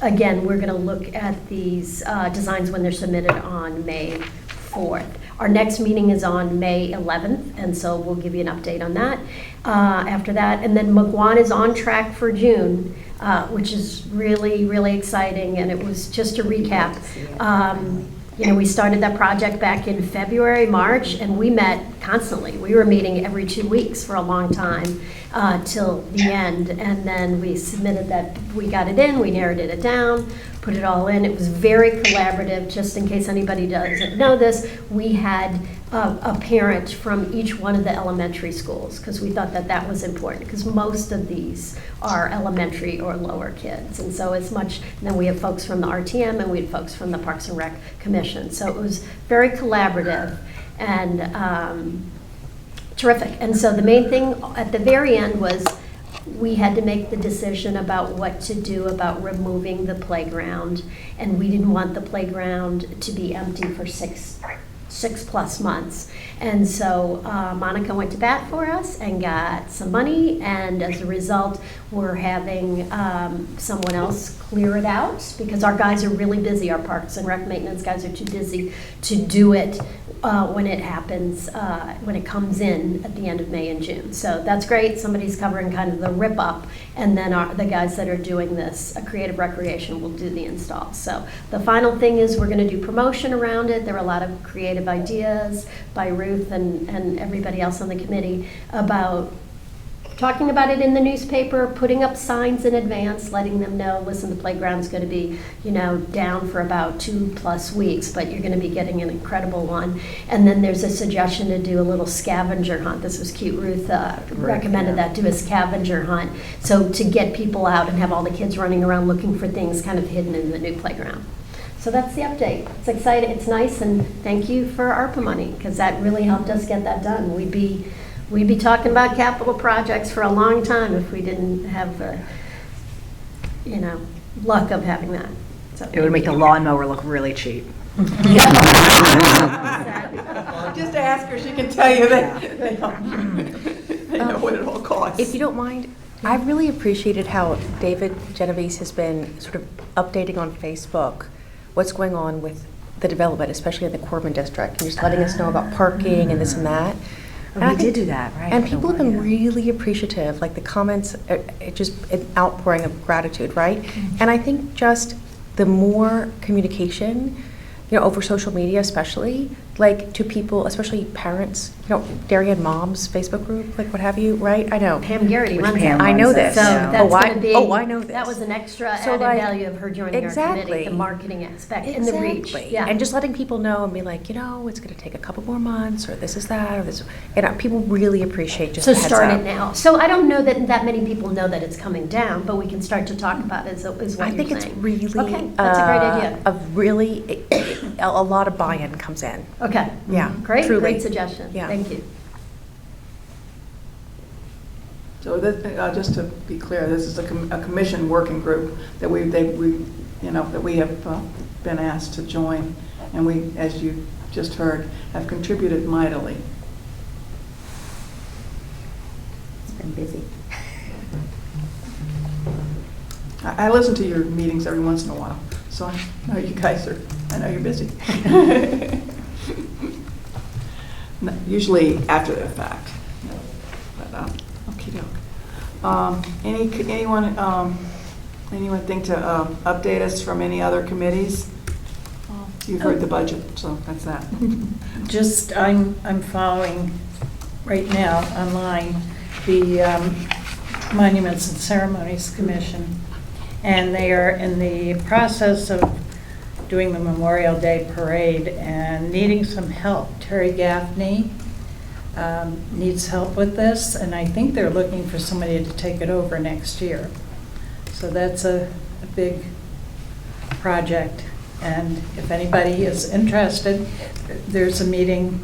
again, we're gonna look at these designs when they're submitted on May 4th. Our next meeting is on May 11th, and so we'll give you an update on that after that. And then McGuan is on track for June, which is really, really exciting. And it was, just to recap, we started that project back in February, March, and we met constantly. We were meeting every 2 weeks for a long time till the end. And then we submitted that, we got it in, we narrowed it down, put it all in. It was very collaborative. Just in case anybody doesn't know this, we had a parent from each one of the elementary schools, because we thought that was important, because most of these are elementary or lower kids. And so and then we have folks from the RTM and we had folks from the Parks and Rec Commission. So it was very collaborative and terrific. And so the main thing at the very end was we had to make the decision about what to do about removing the playground. And we didn't want the playground to be empty for six plus months. And so Monica went to bat for us and got some money, and as a result, we're having someone else clear it out, because our guys are really busy. Our Parks and Rec maintenance guys are too busy to do it when it happens, when it comes in at the end of May and June. So that's great. Somebody's covering kind of the rip up, and then the guys that are doing this, Creative Recreation, will do the install. So the final thing is we're going to do promotion around it. There are a lot of creative ideas by Ruth and everybody else on the committee about talking about it in the newspaper, putting up signs in advance, letting them know, listen, the playground's going to be, down for about 2+ weeks, but you're going to be getting an incredible one. And then there's a suggestion to do a little scavenger hunt. This was cute. Ruth recommended that, do a scavenger hunt. So to get people out and have all the kids running around looking for things kind of hidden in the new playground. So that's the update. It's exciting, it's nice, and thank you for ARPA money, because that really helped us get that done. We'd be talking about capital projects for a long time if we didn't have the, luck of having that. So It would make the lawnmower look really cheap. Just ask her, she can tell you that they know what it all costs. If you don't mind, I really appreciated how David Genovese has been sort of updating on Facebook what's going on with the development, especially in the Corbin district, and just letting us know about parking and this and that. And We did do that, right? And people have been really appreciative, like the comments, it just an outpouring of gratitude, right? Mm-hmm. And I think just the more communication, over social media especially, like to people, especially parents, Darien Moms Facebook group, like what have you, right? I know. Pam Garrity Which runs Pam that. I know runs this. So Yeah. that's Oh, I- going to be. oh, I know this. That was an extra So, added like, value of her joining our exactly. committee, the marketing aspect and the reach. Exactly. Yeah. And just letting people know and be like, it's going to take a couple more months, or this is that, or this. People really appreciate just So the heads start up. it now. So I don't know that many people know that it's coming down, but we can start to talk about it, is what you're saying. I think it's really, Okay, that's a great idea. a lot of buy-in comes in. Okay. Yeah, Great, truly. great suggestion. Yeah. Thank you. So this, just to be clear, this is a commission working group that we have been asked to join, and we, as you just heard, have contributed mightily. It's been busy. I listen to your meetings every once in a while, so I know you guys I know you're busy. Usually after the fact. But, anyone think to update us from any other committees? You've heard the budget, so that's that. Just, I'm following right now online the Monuments and Ceremonies Commission, and they are in the process of doing the Memorial Day Parade and needing some help. Terry Gaffney needs help with this, and I think they're looking for somebody to take it over next year. So that's a big project, and if anybody is interested, there's a meeting.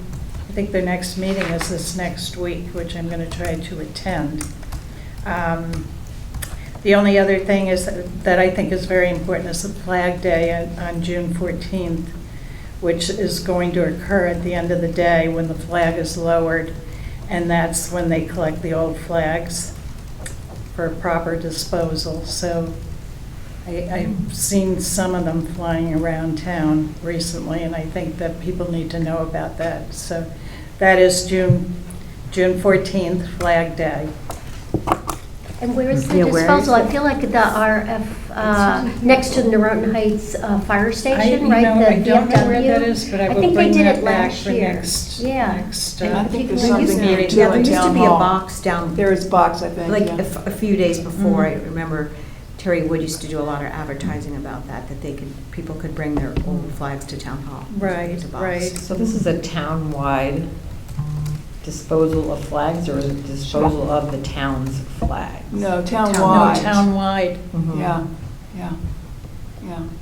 I think their next meeting is this next week, which I'm going to try to attend. The only other thing is that I think is very important is the Flag Day on June 14th, which is going to occur at the end of the day when the flag is lowered, and that's when they collect the old flags for proper disposal. So I've seen some of them flying around town recently, and I think that people need to know about that. So that is June 14th, Flag Day. And where is the Yeah, where disposal? is it? I feel like the RF, next to the Norotan Heights Fire Station, right? I The don't know where VFW. that is, but I will think they bring did that it back last for year. next. Yeah. next, And I think there's There used something to there be- too Yeah, there in used to town be a hall. box down There is a box, I think, like yeah. a few days before. I remember Terry Wood used to do a lot of advertising about that people could bring their old flags to town hall. Right, It's a box. right. So this is a town-wide disposal of flags, or is it disposal of the town's flags? No, No, townwide. townwide. Yeah.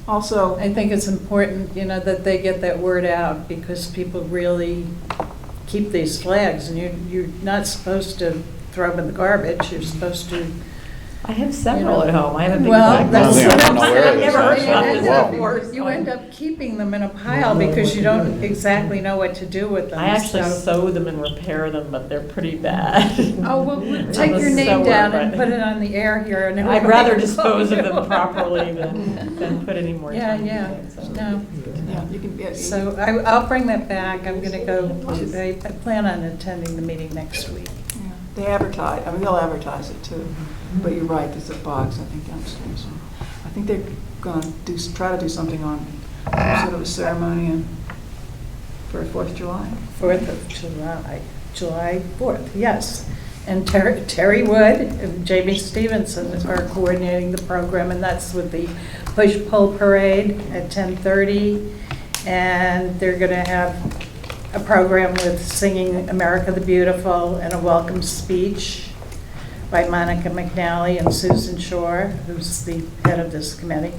Also, I think it's important, that they get that word out, because people really keep these flags, and you're not supposed to throw them in the garbage. You're supposed to. I have several at home. I have a big Well, black that's I don't what think I I'm know saying. where I've it is. never heard That's that wow. before. You end up keeping them in a pile because you don't exactly know what to do with them. I actually so- sew them and repair them, but they're pretty bad. Oh, well, take I'm a your name sewer, down and but- put it on the air here. And I'd everybody rather can dispose of follow them you. properly than put any more Yeah, time yeah, into it, so. no. Yeah, you can, yeah, So I'll bring that back. I'm going to go, I plan on attending the meeting next week. yeah. They advertise, I mean, they'll advertise it too, but you're right, there's a box, I think, downstairs. I think they're gonna try to do something on some sort of a ceremony for 4th of July. 4th of July, July 4th, yes. And Terry Wood and Jamie Stevenson are coordinating the program, and that's with the push-pull parade at 10:30. And they're going to have a program with singing America the Beautiful and a welcome speech by Monica McNally and Susan Shore, who's the head of this committee,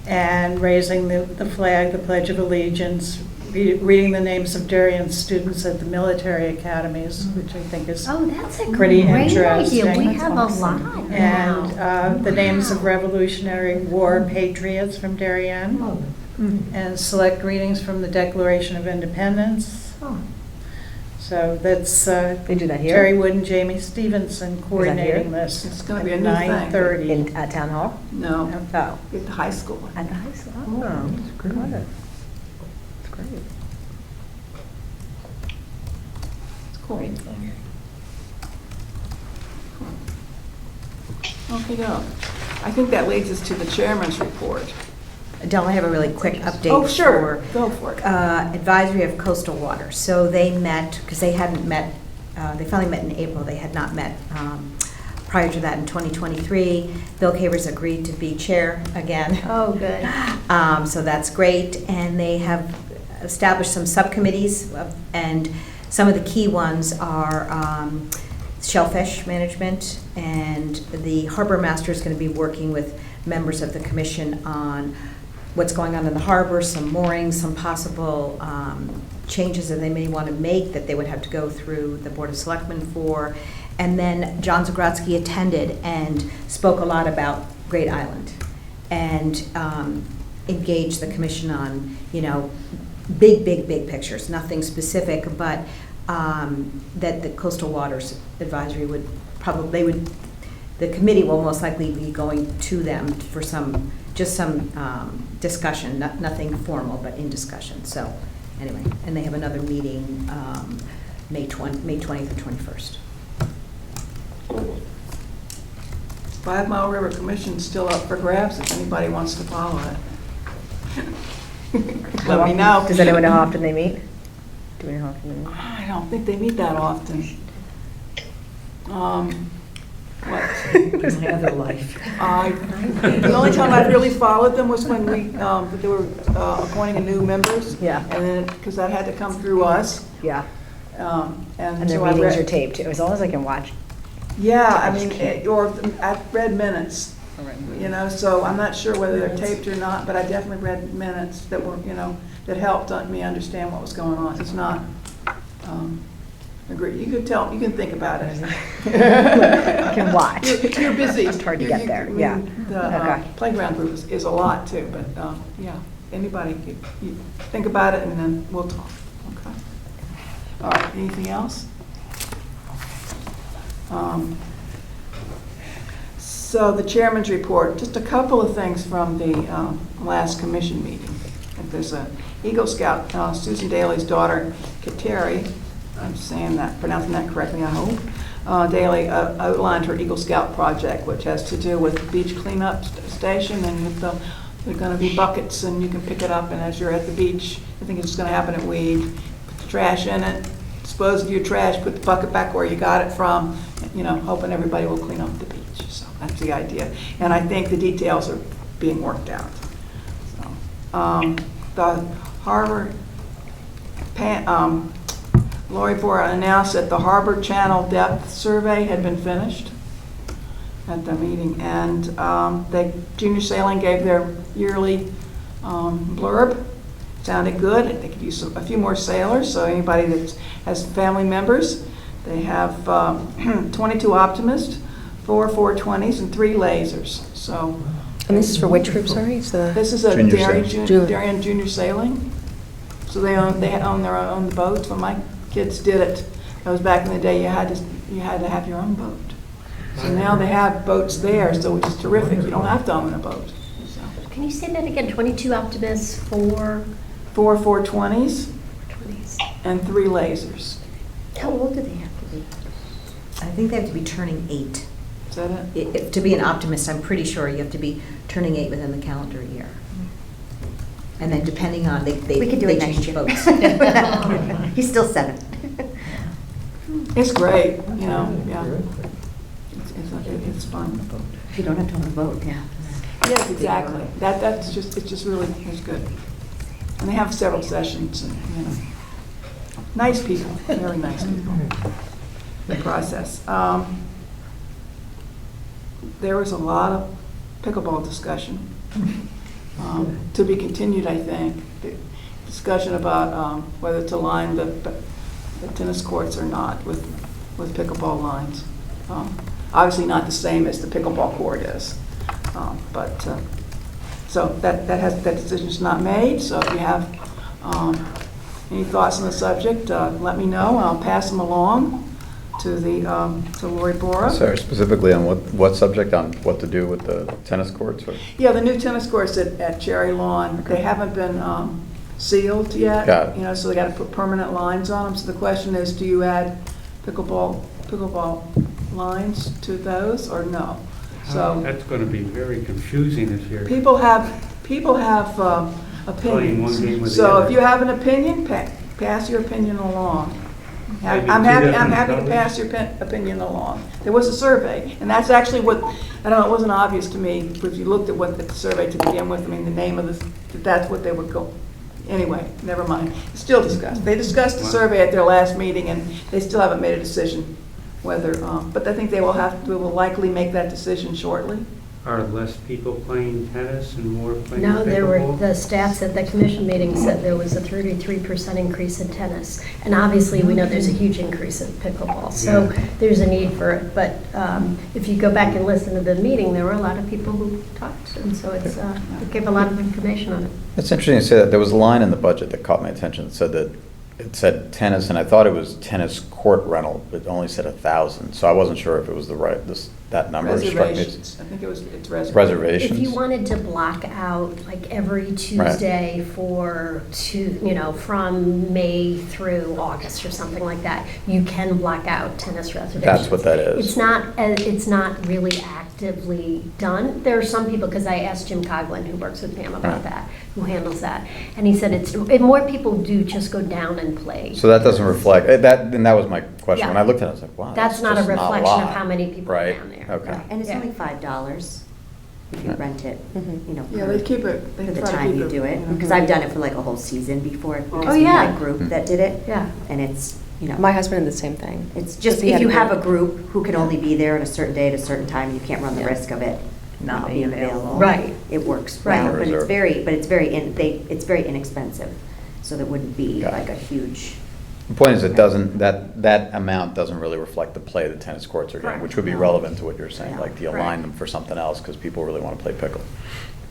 and raising the flag, the Pledge of Allegiance, reading the names of Darien students at the military academies, which I think is Oh, that's a pretty great interesting. idea. We have a lot And now. the names of Revolutionary War patriots from Darien, and select readings from the Declaration of Independence. Oh. So that's They do that here? Terry Wood and Jamie Stevenson coordinating this. It's gonna be at a new thing. 9:30. In Town Hall? No, Oh. at the high school. At the high school? Oh, that's great. That's great. It's cool. Okay, go. I think that leads us to the chairman's report. Adele, I have a really quick update. Oh, sure, for, go for it. Advisory of Coastal Water. So they met, because they hadn't met, they finally met in April, they had not met prior to that in 2023. Bill Cavers agreed to be chair again. Oh, good. So that's great, and they have established some subcommittees, and some of the key ones are shellfish management, and the harbor master is going to be working with members of the commission on what's going on in the harbor, some moorings, some possible changes that they may want to make that they would have to go through the Board of Selectmen for. And then John Zagrodzky attended and spoke a lot about Great Island and engaged the commission on, big pictures, nothing specific, but that the Coastal Waters Advisory would probably, the committee will most likely be going to them for some discussion, nothing formal, but in discussion. So anyway, and they have another meeting May 20th or 21st. 5 Mile River Commission's still up for grabs if anybody wants to follow it. Let me know. Does anyone know how often they meet? Do we know how often they meet? I don't think they meet that often. What? My other life. The only time I've really followed them was when they were appointing new members. Yeah. And then, because that had to come through us. Yeah. And their so I meetings read- are taped. As long as I can watch. Yeah, I mean, or I've read minutes, so I'm not sure whether they're taped or not, but I definitely read minutes that were, that helped me understand what was going on. It's not, agree, you can think about it. I can watch. You're busy. It's hard to get there, I mean, yeah. The Okay. playground group is a lot too, but, yeah, anybody, you think about it and then we'll talk, okay? All right, anything else? So the chairman's report, just a couple of things from the last commission meeting. There's a Eagle Scout, Susan Daly's daughter, Kateri, I'm pronouncing that correctly, I hope. Daly outlined her Eagle Scout project, which has to do with beach cleanup station, and with there are going to be buckets, and you can pick it up, and as you're at the beach, I think it's just going to happen at Weed, put the trash in it, dispose of your trash, put the bucket back where you got it from, hoping everybody will clean up the beach. So that's the idea. And I think the details are being worked out. So, the harbor, Lori Bora announced that the harbor channel depth survey had been finished at the meeting. And Junior Sailing gave their yearly blurb. Sounded good. They could use a few more sailors, so anybody that has family members They have 22 optimists, 4 420s, and 3 lasers. So And this is for which group, sorry? It's the this is a Junior Darien Junior Sailing. So they own their own boats. When my kids did it, that was back in the day. You had to have your own boat. So now they have boats there, so which is terrific. You don't have to own a boat. So Can you say that again? 22 optimists, 4 4 420s 20s. and 3 lasers. How old do they have to be? I think they have to be turning 8. Is that it? To be an optimist, I'm pretty sure you have to be turning 8 within the calendar year. And then depending on, they We could do they it next change year. boats. He's still 7. It's great, you know, yeah. It's fun. If you don't have to own a boat, yeah. Yes, exactly. It's just really, it's good. And they have several sessions and, you know, nice people, very nice people. The process. There was a lot of pickleball discussion, to be continued, I think. The discussion about whether to line the tennis courts or not with pickleball lines. Obviously not the same as the pickleball court is. So that decision's not made. So if you have any thoughts on the subject, let me know. I'll pass them along to Lori Bora. Sorry, specifically on what subject, on what to do with the tennis courts? Or? Yeah, the new tennis courts at Cherry Lawn, they haven't been sealed yet. Got it. You know, so they got to put permanent lines on them. So the question is, do you add pickleball lines to those or no? So That's going to be very confusing this year. people have Playing one game opinions. with the So other. if you have an opinion, pass your opinion along. Maybe I'm two happy different to colors? pass your opinion along. There was a survey, and that's actually what, I don't know, it wasn't obvious to me, if you looked at what the survey to begin with, I mean, the name of that's what they would go. Anyway, never mind. It's still discussed. They discussed the survey at their last meeting, and they still haven't made a decision whether, but I think they will likely make that decision shortly. Are less people playing tennis and more playing No, pickleball? the stats at the commission meeting said there was a 33% increase in tennis. And obviously, we know there's a huge increase in pickleball. So Yeah. there's a need for it. But if you go back and listen to the meeting, there were a lot of people who talked. And so it gave a lot of information on it. It's interesting to say that. There was a line in the budget that caught my attention that said that it said tennis, and I thought it was tennis court rental, but it only said 1,000. So I wasn't sure if it was that number. Reservations. I think it's reservations. Reservations. If you wanted to block out like every Tuesday from May through August or something like that, you can block out tennis reservations. That's what that is. It's not really actively done. There are some people, because I asked Jim Coughlin, who works with Pam about that, who handles that, and he said more people do just go down and play. So that doesn't reflect that, and that was my question. Yeah. When I looked at it, I was like, wow. That's not a just reflection lot. of how many people are Right. down there. Okay. And it's Yeah. only $5 if you rent it, Yeah, they keep it, they for the try to time keep you do it. you know. Because I've done it for like a whole season before. Because Oh, we yeah. had a group that did it. Yeah. And it's, My husband did the same thing. it's just, He if had you a have a group. group who can only be there on a certain day at a certain time, you can't run the Yeah. risk of it not being available. Right. It works Right. well, but Reserve. it's very inexpensive. So that wouldn't be Got it. like a huge. The point is, that amount doesn't really reflect the play the tennis courts are getting, which would be relevant to what you're saying. Yeah. Like, do you Right. align them for something else because people really want to play pickle?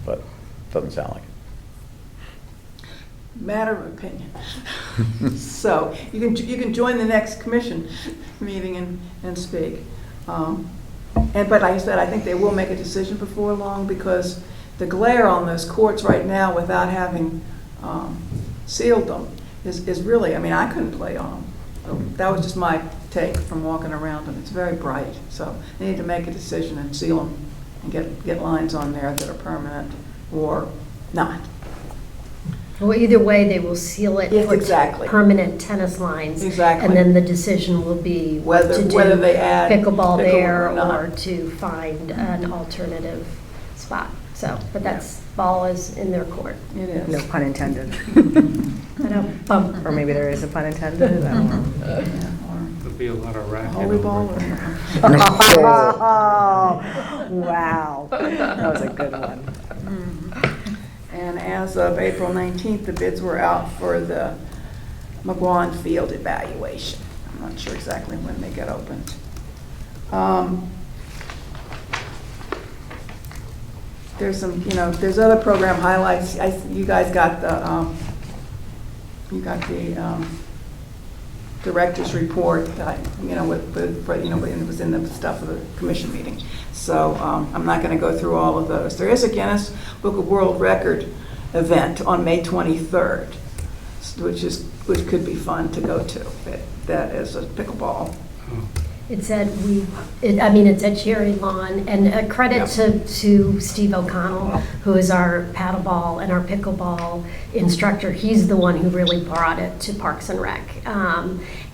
But it doesn't sound like it. Matter of opinion. So you can join the next commission meeting and speak. But like I said, I think they will make a decision before long, because the glare on those courts right now without having sealed them is really, I mean, I couldn't play on them. So that was just my take from walking around them. It's very bright. So they need to make a decision and seal them and get lines on there that are permanent or not. Well, either way, they will seal it Yes, for exactly. permanent tennis lines. Exactly. And then the decision will be Whether to do they add pickleball there or not. or to find an alternative spot. So, but that's, ball is in their court. It is. No pun intended. I know, bump. Or maybe there is a pun intended. I don't know. There'll be a lot of racket. Holy over ball. it. Oh, wow. That was a good one. And as of April 19th, the bids were out for the McGuan Field evaluation. I'm not sure exactly when they get opened. There's some, there's other program highlights. You guys got the, director's report, it was in the stuff of the commission meeting. So I'm not going to go through all of those. There is a Guinness Book of World Record event on May 23rd, which could be fun to go to. That is a pickleball. It's it's at Cherry Lawn, and a credit to Steve O'Connell, who is our paddleball and our pickleball instructor. He's the one who really brought it to Parks and Rec.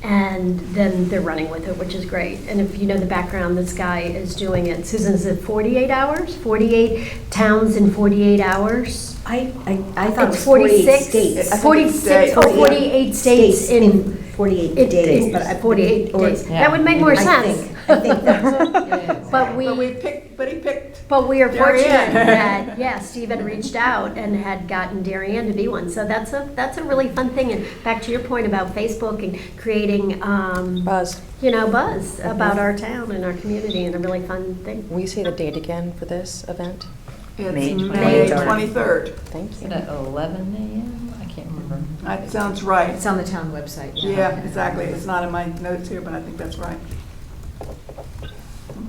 And then they're running with it, which is great. And if you know the background, this guy is doing it. Susan, is it 48 hours? 48 towns in 48 hours? I thought It's it was 46 46, states. 46 or 48 states in 48 days, but 48 days. Yeah. That would make more I sense. think that's, But we picked. But we are fortunate Darien. that, Stephen reached out and had gotten Darien to be one. So that's a really fun thing. And back to your point about Facebook and creating Buzz. buzz about our town and our community, and a really fun thing. Will you say the date again for this event? It's May May 23rd. 23rd. Thank Is you. it at 11 a.m.? I can't remember. That sounds right. It's on the town website. Yeah, exactly. It's not in my notes here, but I think that's right.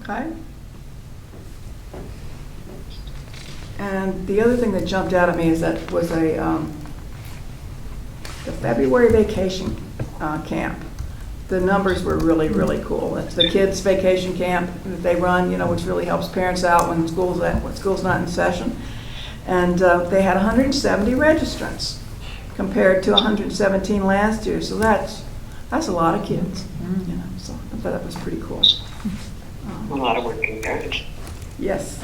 Okay. And the other thing that jumped out at me is that was the February vacation camp. The numbers were really, really cool. It's the kids' vacation camp that they run, which really helps parents out when school's not in session. And they had 170 registrants compared to 117 last year. So that's a lot of kids. So I thought that was pretty cool. A lot of working parents. Yes.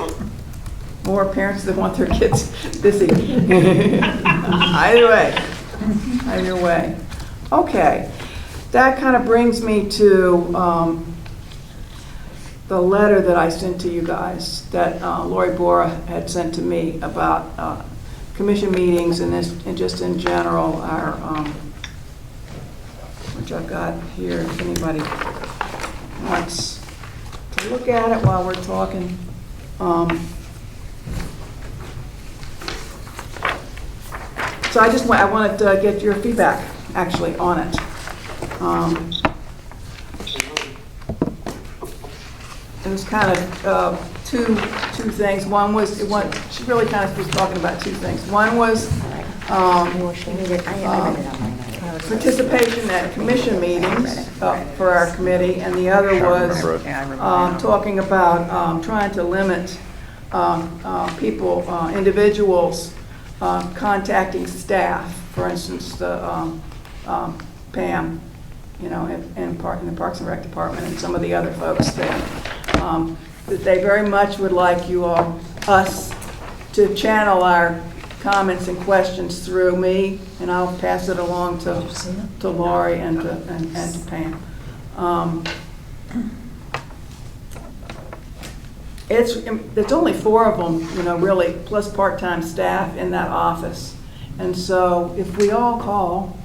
More parents that want their kids busy. Either way. Okay. That kind of brings me to the letter that I sent to you guys that Lori Bora had sent to me about commission meetings and just in general, our which I've got here, if anybody wants to look at it while we're talking. So I wanted to get your feedback actually on it. It was kind of two things. One was, she really kind of was talking about two things. One was participation at commission meetings for our committee, and the other was talking about trying to limit individuals contacting staff. For instance, the Pam, in the Parks and Rec Department, and some of the other folks there. That they very much would like us to channel our comments and questions through me, and I'll pass it along to Lori and to Pam. It's only 4 of them, really, plus part-time staff in that office. And so if we all call,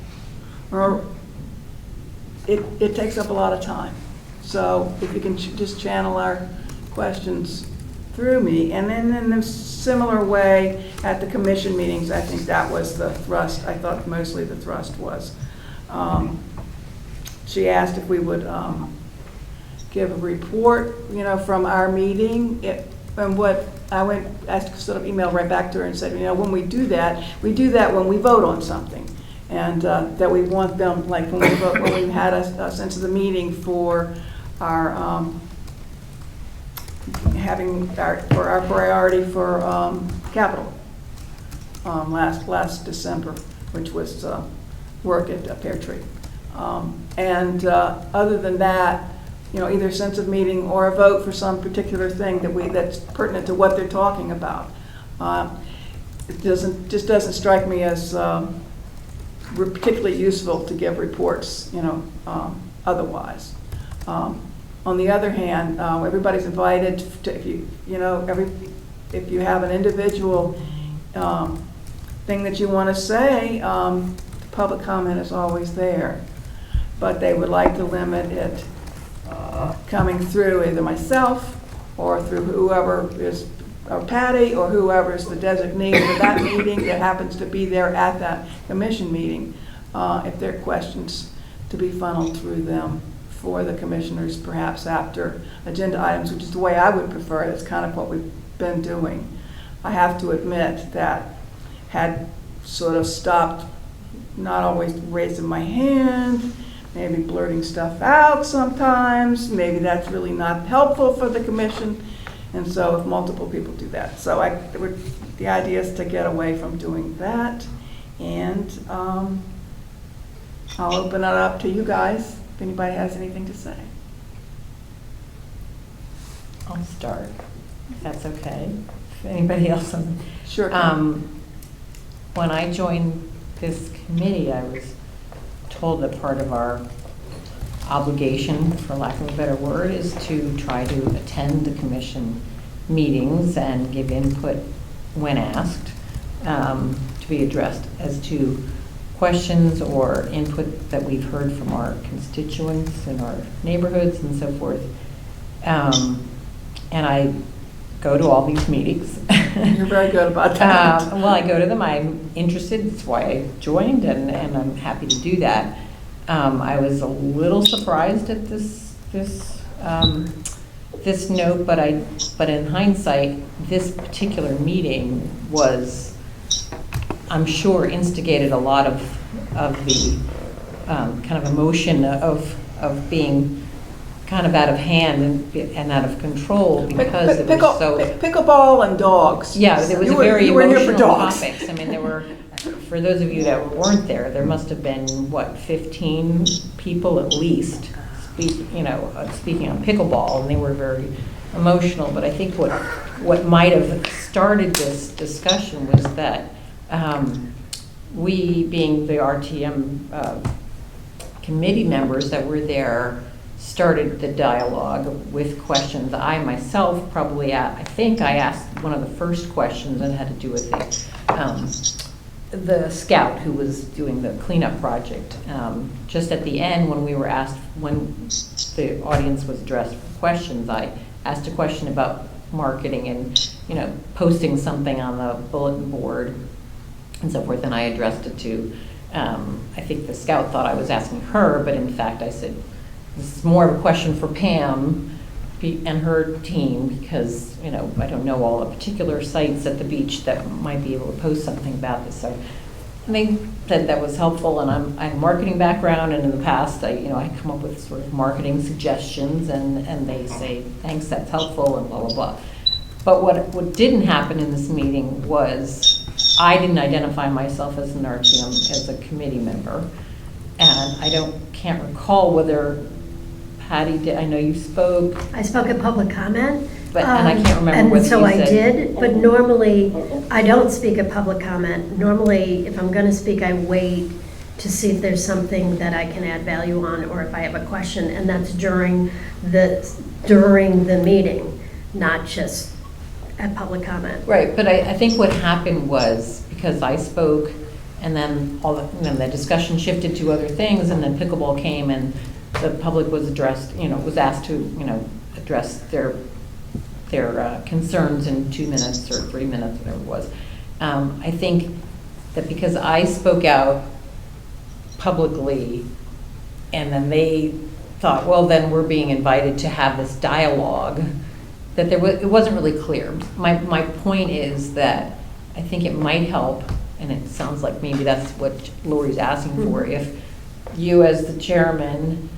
it takes up a lot of time. So if you can just channel our questions through me. And then in a similar way at the commission meetings, I think that was the thrust. I thought mostly the thrust was. She asked if we would give a report, from our meeting. And what I sort of emailed right back to her and said, when we do that when we vote on something. And that we want them, like when we had a sense of the meeting for our for our priority for capital last December, which was work at Pear Tree. And other than that, either sense of meeting or a vote for some particular thing that's pertinent to what they're talking about. It just doesn't strike me as particularly useful to give reports, otherwise. On the other hand, everybody's invited to, if you have an individual thing that you want to say, public comment is always there. but they would like to limit it coming through either myself or through whoever is, or Patty, or whoever is the designee for that meeting that happens to be there at that commission meeting, if there are questions to be funneled through them for the commissioners, perhaps after agenda items, which is the way I would prefer it. It's kind of what we've been doing. I have to admit that had sort of stopped not always raising my hand, maybe blurting stuff out sometimes. Maybe that's really not helpful for the commission. And so if multiple people do that. So the idea is to get away from doing that. And I'll open it up to you guys if anybody has anything to say. I'll start, if that's okay. If anybody else? Sure. When I joined this committee, I was told that part of our obligation, for lack of a better word, is to try to attend the commission meetings and give input when asked, to be addressed as to questions or input that we've heard from our constituents in our neighborhoods and so forth. And I go to all these meetings. You're very good about that. Well, I go to them. I'm interested. That's why I joined, and I'm happy to do that. I was a little surprised at this note, but in hindsight, this particular meeting was, I'm sure, instigated a lot of the kind of emotion of being kind of out of hand and out of control because it was so... Pickleball and dogs. Yeah, it was a very emotional dogs. topics. I mean, there were, for those of you that weren't there, there must have been, 15 people at least speaking on pickleball, and they were very emotional. But I think what might have started this discussion was that we, being the RTM committee members that were there, started the dialogue with questions. I myself probably, I think I asked one of the first questions that had to do with the scout who was doing the cleanup project. Just at the end, when we were asked, when the audience was addressed for questions, I asked a question about marketing and posting something on the bulletin board and so forth, and I addressed it to, I think the scout thought I was asking her, but in fact I said, this is more of a question for Pam and her team, because I don't know all the particular sites at the beach that might be able to post something about this. So I think that was helpful, and I have a marketing background, and in the past I come up with sort of marketing suggestions, and they say thanks, that's helpful, and blah blah blah. But what didn't happen in this meeting was I didn't identify myself as an RTM, as a committee member, and I can't recall whether Patty did. I know you spoke. I spoke at public comment. But, and I can't remember whether you said. And so I did, but normally, I don't speak at public comment. Normally, if I'm gonna speak, I wait to see if there's something that I can add value on, or if I have a question, and that's during the meeting, not just at public comment. Right, but I think what happened was, because I spoke, and then the discussion shifted to other things, and then pickleball came, and the public was addressed, was asked to, address their concerns in 2 minutes or 3 minutes, whatever it was. I think that because I spoke out publicly, and then they thought, well, then we're being invited to have this dialogue, that it wasn't really clear. My point is that I think it might help, and it sounds like maybe that's what Lori's asking for, if you as the chairman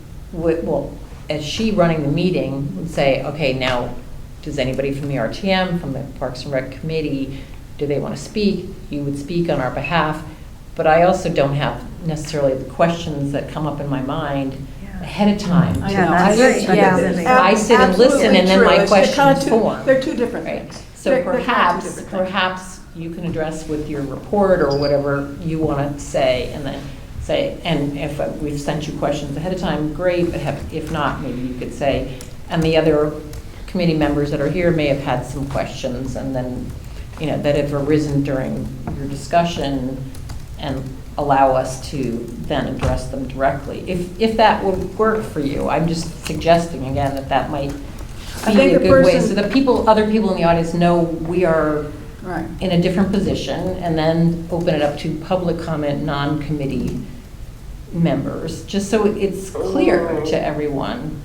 as she running the meeting would say, okay, now, does anybody from the RTM, from the Parks and Rec Committee, do they want to speak? You would speak on our behalf, but I also don't have necessarily the questions that come up in my mind ahead of time. I sit and listen, and then my questions form. They're two different things. So perhaps you can address with your report or whatever you want to say, and then say, and if we've sent you questions ahead of time, great, but if not, maybe you could say, and the other committee members that are here may have had some questions, and then, that have arisen during your discussion, and allow us to then address them directly. If that would work for you, I'm just suggesting again that might I be think a the good way, person- so that other people in the audience know we are Right. in a different position, and then open it up to public comment, non-committee members, just so it's clear to everyone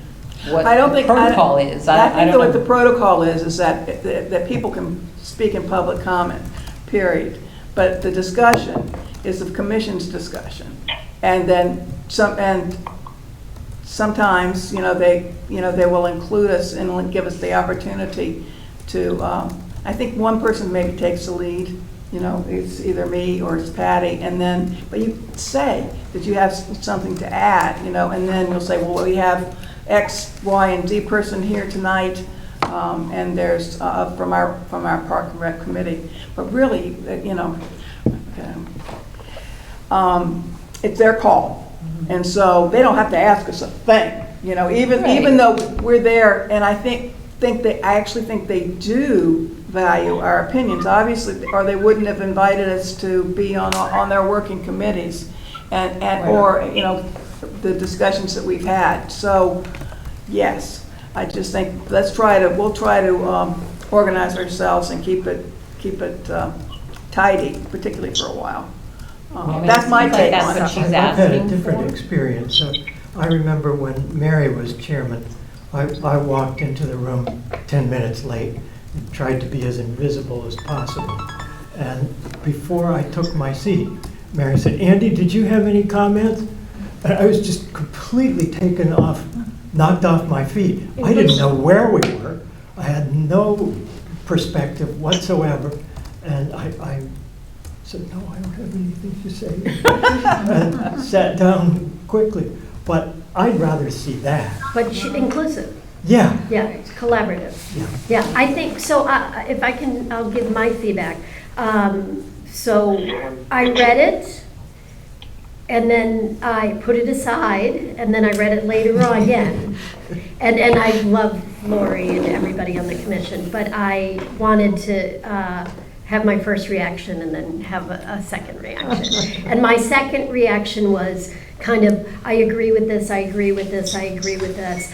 what I don't the think protocol is. I I think don't that what the know. protocol is that people can speak in public comment, period. But the discussion is the commission's discussion. And then sometimes, they will include us and give us the opportunity to, I think one person maybe takes the lead, it's either me or it's Patty, but you say that you have something to add, and then you'll say, well, we have X, Y, and Z person here tonight, and there's from our Park and Rec Committee. But really, it's their call, and so they don't have to ask us a thing. Even though we're there, and I actually think they do value our opinions, obviously, or they wouldn't have invited us to be on their working committees, or the discussions that we've had. So, yes, I just think we'll try to organize ourselves and keep it tidy, particularly for a while. That's my take that's on what it. she's I've had a asking different for. experience. I remember when Mary was chairman, I walked into the room 10 minutes late and tried to be as invisible as possible. And before I took my seat, Mary said, "Andy, did you have any comments?" And I was just completely knocked off my feet. I didn't know where we were. I had no perspective whatsoever. And I said, "No, I don't have anything to say." And sat down quickly. But I'd rather see that. But inclusive. Yeah. Yeah, it's collaborative. Yeah. Yeah, I think, so if I can, I'll give my feedback. So I read it, and then I put it aside, and then I read it later on again. And I love Lori and everybody on the commission, but I wanted to have my first reaction and then have a second reaction. And my second reaction was kind of, I agree with this, I agree with this, I agree with this.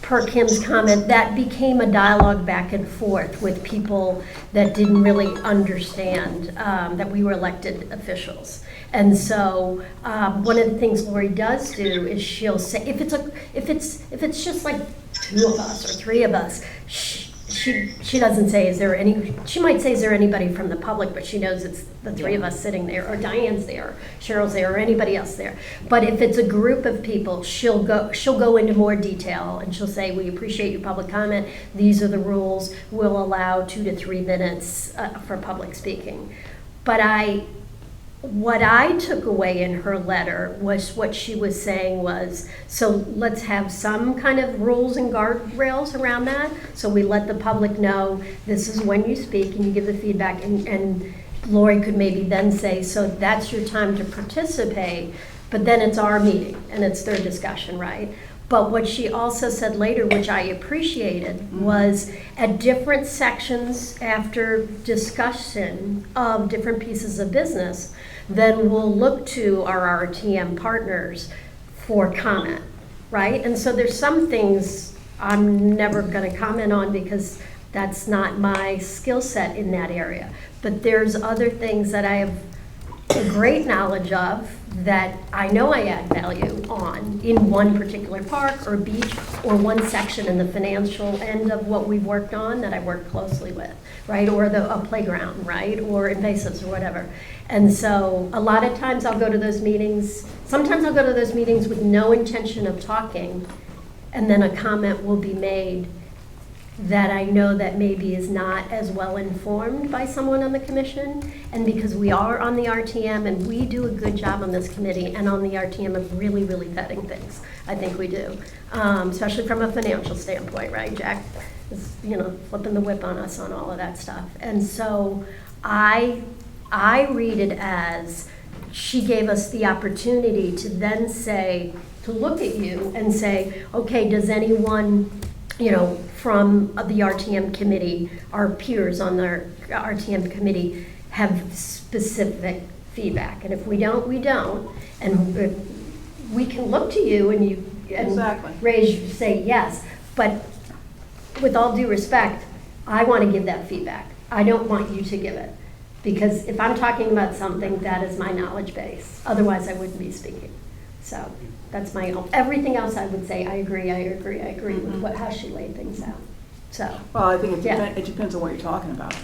Per Kim's comment, that became a dialogue back and forth with people that didn't really understand that we were elected officials. And so one of the things Lori does do is she'll say, if it's just like two of us or three of us, she doesn't say, she might say, is there anybody from the public, but she knows it's the three of us sitting there, or Diane's there, Cheryl's there, or anybody else there. But if it's a group of people, she'll go into more detail, and she'll say, we appreciate your public comment, these are the rules, we'll allow 2 to 3 minutes for public speaking. But what I took away in her letter was what she was saying was, so let's have some kind of rules and guardrails around that. So we let the public know this is when you speak and you give the feedback, and Lori could maybe then say, so that's your time to participate, but then it's our meeting and it's their discussion, right? But what she also said later, which I appreciated, was at different sections after discussion of different pieces of business, then we'll look to our RTM partners for comment, right? And so there's some things I'm never going to comment on because that's not my skill set in that area. But there's other things that I have a great knowledge of that I know I add value on in one particular park or beach or one section in the financial end of what we've worked on that I work closely with, right? Or a playground, right? Or invasives or whatever. And so a lot of times I'll go to those meetings. Sometimes I'll go to those meetings with no intention of talking, and then a comment will be made that I know that maybe is not as well informed by someone on the commission. And because we are on the RTM and we do a good job on this committee and on the RTM of really, really vetting things, I think we do, especially from a financial standpoint, right? Jack is, flipping the whip on us on all of that stuff. And so I read it as she gave us the opportunity to then say, to look at you and say, okay, does anyone, from the RTM committee, our peers on the RTM committee, have specific feedback. And if we don't, we don't. And we can look to you and Exactly. say yes. But with all due respect, I want to give that feedback. I don't want you to give it. Because if I'm talking about something, that is my knowledge base. Otherwise, I wouldn't be speaking. So that's my own. Everything else I would say, I agree with how she laid things out. So. Well, I think it depends on what you're talking about.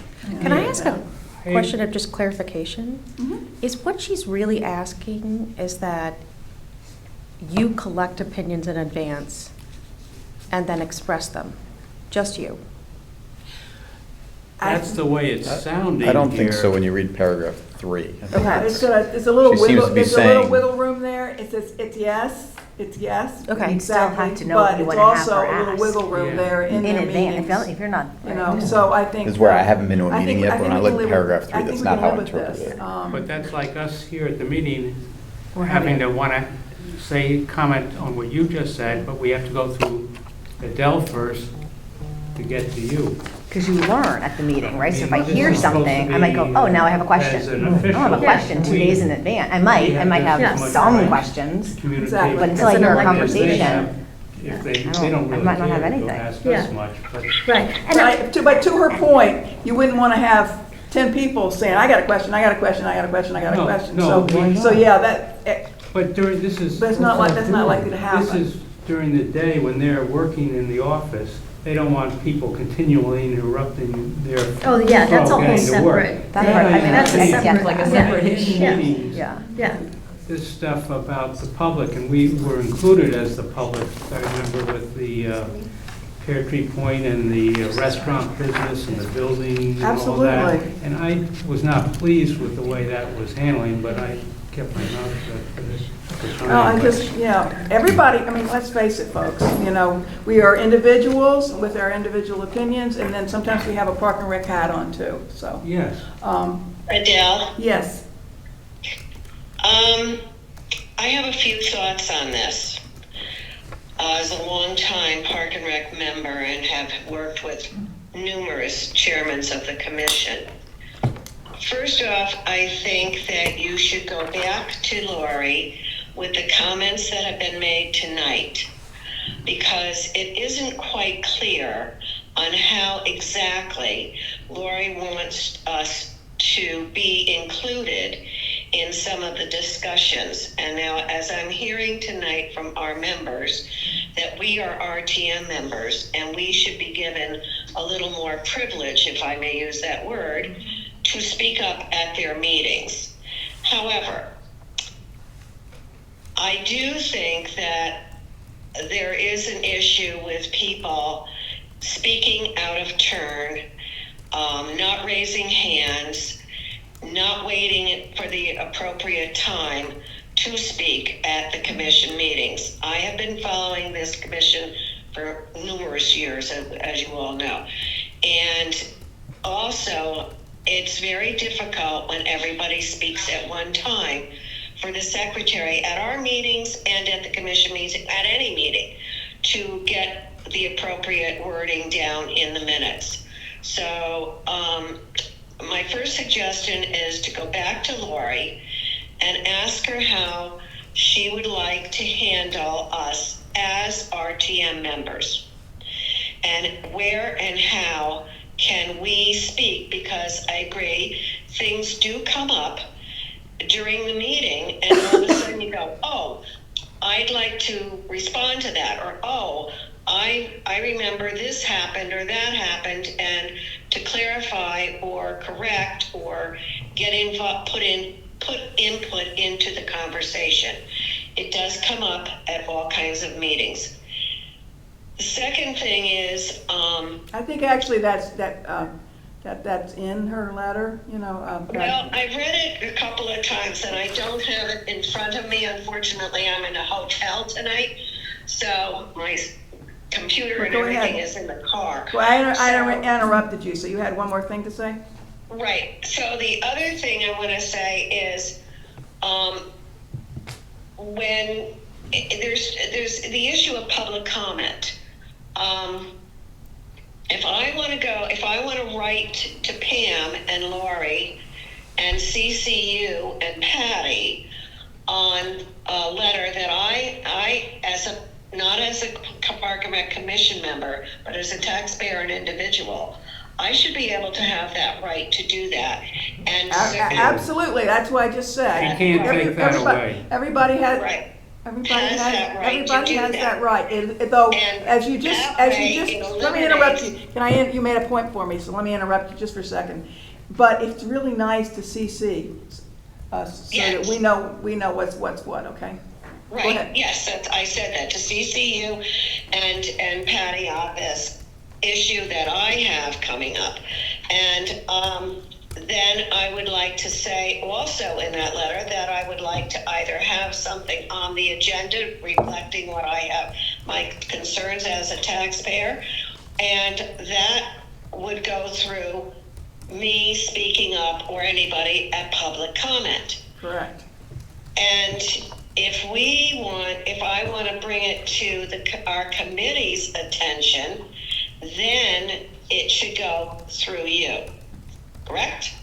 Can I ask a question of just clarification? Mhm. Is what she's really asking is that you collect opinions in advance and then express them? Just you? That's the way it's sounding I don't think here. so when you read paragraph 3. I think Okay. It's a little She seems wiggle, to be there's a little saying- wiggle room there. It says, it's yes, Okay. You still have exactly. to know what you wanna have or But it's also a little ask. wiggle room Yeah. there in their advance, meetings. if you're not. You know, so I think. This is where I haven't been to a I meeting think- yet, I but think when I we look can at live paragraph with- 3, I think that's we not can how I live with interpret this. it. But that's like us here at the meeting, We're having to want to comment on what you just said, but we have to go through Adele first to get to you. Because you learn at the meeting, right? So if I This hear is supposed something, to I might go, be oh, now I have a question. as an I don't have a official. question 2 days in advance. I might have Yes. some questions. Exactly. But until I hear a conversation, If they I don't don't- I really might not have care, anything. they'll ask Yeah. us much, but Right. And But to her point, you wouldn't want to have 10 people saying, I got a question, I got a question, I got a question, I got a No, question. no, So, why not? so yeah, that, But during, this is. But it's not like- that's not likely to happen. This is during the day when they're working in the office. They don't want people continually interrupting their. Oh, yeah, that's a flow whole getting to work. separate. That's Yeah, right. I mean, yeah, that's a yeah. separate. Like a yeah. separate issue. Yeah. Meetings, yeah. Yeah. this stuff about the public, and we were included as the public, I remember with the Pear Tree Point and the restaurant business and the building and all that. Absolutely. And I was not pleased with the way that was handling, but I kept my mouth shut for this. no, I just, everybody, I mean, let's face it, folks, we are individuals with our individual opinions, and then sometimes we have a Park and Rec hat on too, so. Yes. Adele, Yes. I have a few thoughts on this. As a longtime Park and Rec member and have worked with numerous chairmen of the commission. First off, I think that you should go back to Lori with the comments that have been made tonight, because it isn't quite clear on how exactly Lori wants us to be included in some of the discussions. And now, as I'm hearing tonight from our members, that we are RTM members and we should be given a little more privilege, if I may use that word, to speak up at their meetings. However, I do think that there is an issue with people speaking out of turn, not raising hands, not waiting for the appropriate time to speak at the commission meetings. I have been following this commission for numerous years, as you all know. And also, it's very difficult when everybody speaks at one time for the secretary at our meetings and at the commission meeting, at any meeting, to get the appropriate wording down in the minutes. So my first suggestion is to go back to Lori and ask her how she would like to handle us as RTM members, and where and how can we speak, because I agree, things do come up during the meeting, and all of a sudden you go, oh, I'd like to respond to that, or oh, I remember this happened or that happened, and to clarify or correct or get put input into the conversation. It does come up at all kinds of meetings. The second thing is, I think actually that's in her letter, well, I've read it a couple of times and I don't have it in front of me. Unfortunately, I'm in a hotel tonight, so my computer Well, and go everything ahead. is in the car. Well, I So- interrupted you, so you had one more thing to say? Right. So the other thing I want to say is, when there's the issue of public comment. If I want to write to Pam and Lori and CC you and Patty on a letter that I not as a Park and Rec Commission member, but as a taxpayer and individual, I should be able to have that right to do that. And Absolutely, that's what I just said. You can't take that away. Everybody has, right. everybody Has that right to everybody do has that. that right. Though, And as you just, that way it let me interrupt you. eliminates- You made a point for me, so let me interrupt you just for a second. But it's really nice to CC us so that Yes. we know what's what, okay? Go Right, ahead. yes, I said that, to CC you and Patty on this issue that I have coming up. And then I would like to say also in that letter that I would like to either have something on the agenda reflecting what I have, my concerns as a taxpayer, and that would go through me speaking up or anybody at public comment. Correct. And if I want to bring it to our committee's attention, then it should go through you, correct?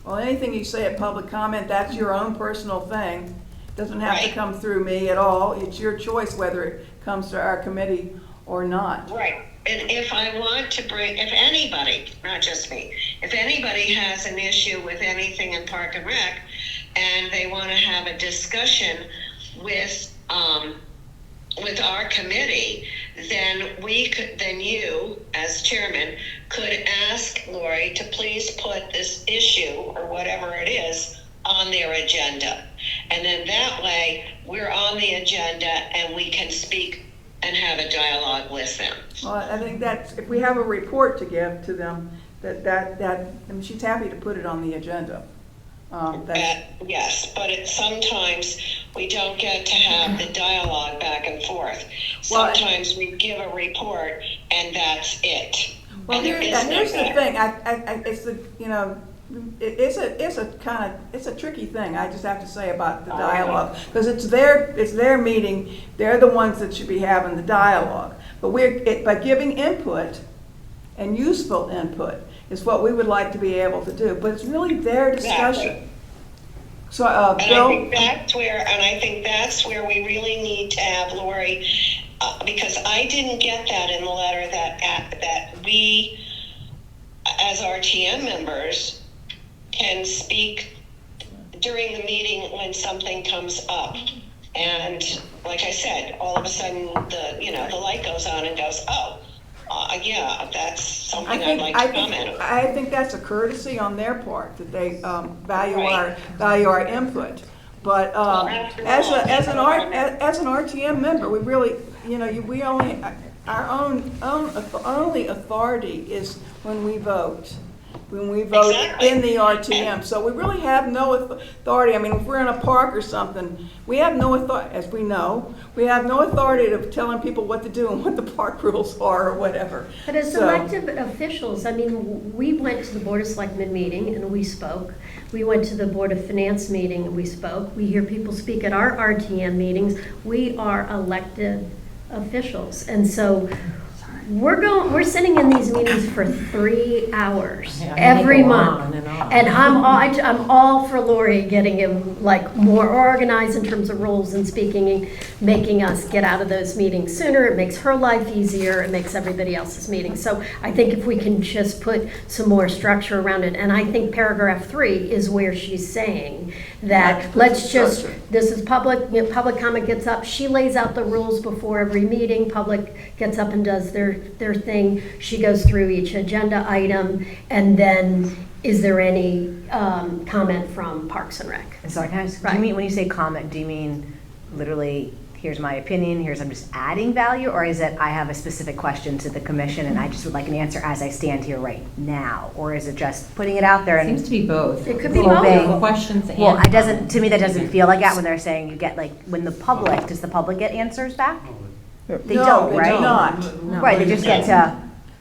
Well, anything you say at public comment, that's your own personal thing. Doesn't have to Right. come through me at all. It's your choice whether it comes to our committee or not. Right. And if I want to if anybody, not just me, if anybody has an issue with anything in Park and Rec and they want to have a discussion with our committee, then you, as chairman, could ask Lori to please put this issue or whatever it is on their agenda. And then that way we're on the agenda and we can speak and have a dialogue with them. Well, I think that's, if we have a report to give to them, I mean, she's happy to put it on the agenda. Yes, but sometimes we don't get to have the dialogue back and forth. Well, Sometimes we give a report and that's it. Well, And there is no here's the better. thing, it's the, it's a tricky thing, I just have to say about the dialogue, because it's their meeting, they're the ones that should be having the dialogue. But by giving input and useful input is what we would like to be able to do, but it's really their discussion. Exactly. So, And Bill? I think that's where we really need to have Lori, because I didn't get that in the letter that we, as RTM members, can speak during the meeting when something comes up. And like I said, all of a sudden the light goes on and goes, yeah, that's something I'd like to comment on. I think that's a courtesy on their part, that they value Right. our input. But as an RTM member, we really, we only, our only authority is when we vote. When we vote Exactly. in the RTM. So we really have no authority. I mean, if we're in a park or something, we have no authority, as we know, we have no authority of telling people what to do and what the park rules are or whatever. But as So- elected officials, I mean, we went to the Board of Selectmen meeting and we spoke. We went to the Board of Finance meeting and we spoke. We hear people speak at our RTM meetings. We are elected officials. And so we're sitting in these meetings for 3 hours Yeah, every they go month. on and on. And I'm all for Lori getting him like more organized in terms of rules and speaking, making us get out of those meetings sooner. It makes her life easier. It makes everybody else's meetings. So I think if we can just put some more structure around it, and I think paragraph 3 is where she's saying that let's just, this is public, public comment gets up, she lays out the rules before every meeting, public gets up and does their thing, she goes through each agenda item, and then is there any comment from Parks and Rec? And so I kind of, do Right. you mean, when you say comment, do you mean literally, here's my opinion, I'm just adding value, or is it I have a specific question to the commission and I just would like an answer as I stand here right now? Or is it just putting it out there and Seems to be both. It could be hoping- both. Questions and. Well, to me, that doesn't feel like that when they're saying you get like, when the public, does the public get answers back? They No, don't, they right? do not. Right, they just get to,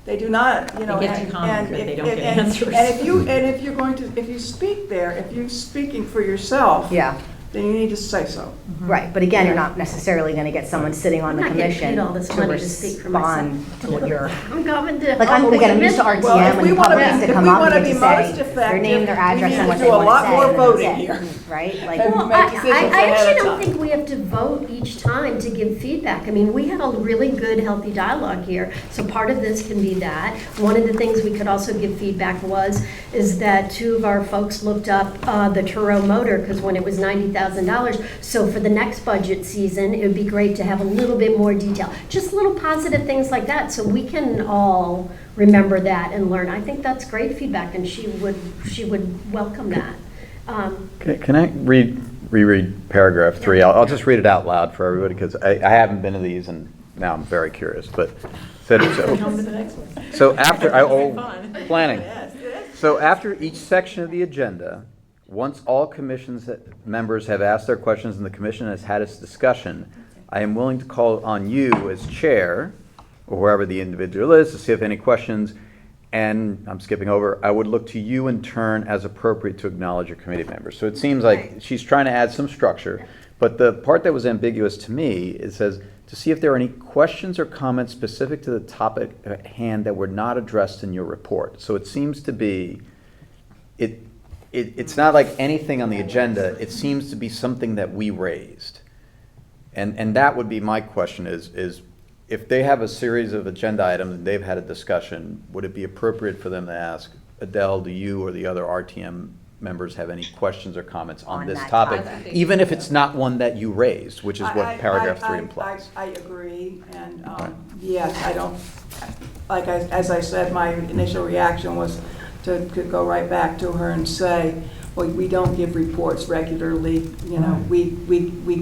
They do not, They get to comment, but they don't get answers. And if you speak there, if you're speaking for yourself, yeah. then you need to say so. Right, but again, you're not necessarily going to get someone sitting on I'm the not getting commission paid all this to money to speak for myself. respond to what you're. I'm coming to. Like, again, I'm used to RTM Well, if when we the wanna public be- needs to if come we up wanna and be get to say most their effective, name, their we address, need and to what do they a want lot to more say. and voting that's it, here. Right? And Like, Well, make decisions I ahead actually of don't time. think we have to vote each time to give feedback. I mean, we had a really good, healthy dialogue here, so part of this can be that. One of the things we could also give feedback is that two of our folks looked up the Turo motor, because when it was $90,000, so for the next budget season, it would be great to have a little bit more detail. Just little positive things like that, so we can all remember that and learn. I think that's great feedback, and she would welcome that. Can I reread paragraph 3? I'll just read it out loud for everybody, because I haven't been to these, and now I'm very curious, but. So after, planning. So after each section of the agenda, once all commission's members have asked their questions and the commission has had its discussion, I am willing to call on you as chair, or whoever the individual is, to see if any questions, and I'm skipping over, I would look to you in turn as appropriate to acknowledge your committee members. So it seems like she's trying to add some structure, but the part that was ambiguous to me, it says, to see if there are any questions or comments specific to the topic at hand that were not addressed in your report. So it seems to be, it's not like anything on the agenda, it seems to be something that we raised. And that would be my question is if they have a series of agenda items and they've had a discussion, would it be appropriate for them to ask, Adele, do you or the other RTM members have any questions or comments on this that topic? topic. Even if it's not one that you raised, which is what paragraph 3 implies. I agree, and yes, I don't, like, as I said, my initial reaction was to go right back to her and say, well, we don't give reports regularly, you know, we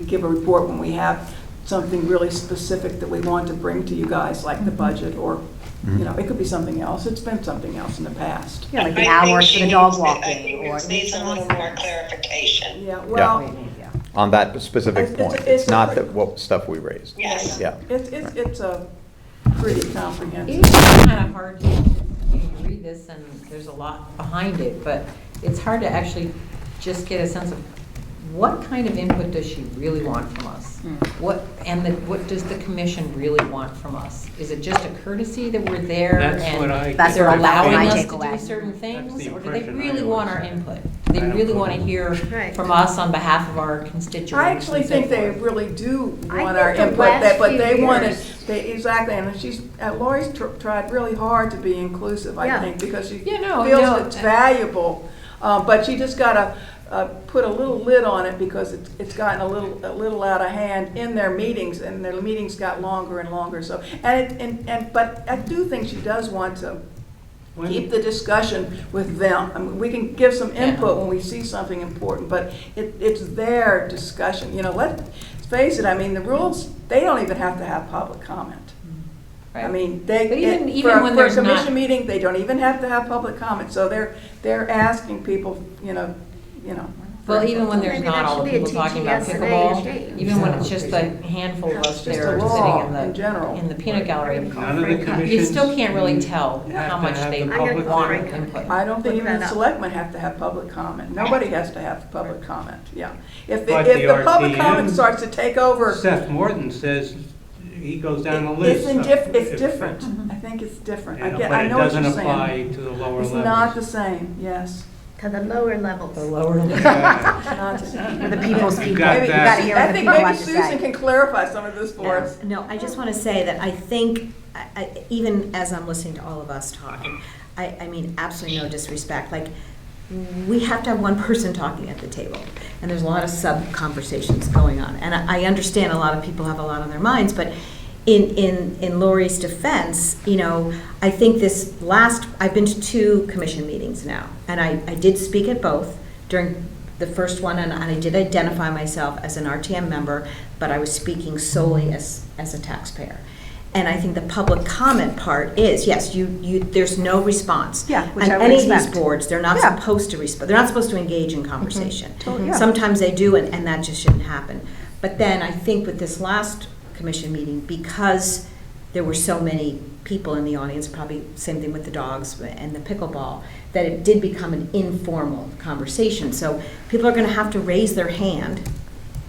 give a report when we have something really specific that we want to bring to you guys, like the budget, or, you know, it could be something else. It's been something else in the past. yeah, like the I think hours she for the dog needs- walking. I think or it needs a little more clarification. Yeah, well, On that specific It's- point, it's it's a- not the what stuff we raised. Yes. Yeah. it's a pretty comprehensive. It's kind of hard to, you read this and there's a lot behind it, but it's hard to actually just get a sense of what kind of input does she really want from us? What does the commission really want from us? Is it just a courtesy that we're there That's what I. and That's they're what allowing I us take to away. do certain things? the Or do they impression I really want our always have. input? Do they I don't really know. want to hear Right. from us on behalf of our constituents? I actually and so think they forth? really do I want think our the input, last but few they wanted, years- exactly, and Lori's tried really hard to be inclusive, I Yeah. think, because she Yeah, no, feels it's valuable, but she just gotta put a little lid on it, because it's gotten a little out of hand in their meetings, and their meetings got longer and longer, so, but I do think she does want to keep the discussion with them. I mean, we can give some input when we see something important, but it's their discussion. You know, let's face it, I mean, the rules, they don't even have to have public comment. I Right. mean, But even when for a there's not- commission meeting, they don't even have to have public comment, so they're asking people, you know. Well, even when there's Maybe not that all the should be a people talking about TTS and pickleball, AHA. even when it's just a handful of us Just there a sitting law in general. in the peanut gallery, None of the you commissions. still can't really tell have how to much have they the I'm gonna public call comment. Frank. input. I don't think Look even the that up. selectmen have to have public comment. Nobody has to have public comment, yeah. If But the the public RTM comment starts to take over, Seth Morton says, he goes down the list. it's different. I think it's different. I But get, I it know what doesn't you're saying. apply to the lower It's levels. not the same, yes. To the lower levels. The lower. Yeah. It's not the same. We're the people's You people. got You that. gotta hear I what the think people maybe have to Susan say. can clarify some of this for us. No, I just want to say that I think, even as I'm listening to all of us talking, I mean, absolutely no disrespect, like, we have to have one person talking at the table, and there's a lot of sub-conversations going on, and I understand a lot of people have a lot on their minds, but in Lori's defense, you know, I think I've been to 2 commission meetings now, and I did speak at both during the first one, and I did identify myself as an RTM member, but I was speaking solely as a taxpayer. And I think the public comment part is, yes, there's no response. Yeah, which On I would any of these expect. boards, they're not Yeah. supposed to respond, they're not supposed to engage in conversation. Totally, yeah. Sometimes they do, and that just shouldn't happen. But then I think with this last commission meeting, because there were so many people in the audience, probably same thing with the dogs and the pickleball, that it did become an informal conversation. So people are going to have to raise their hand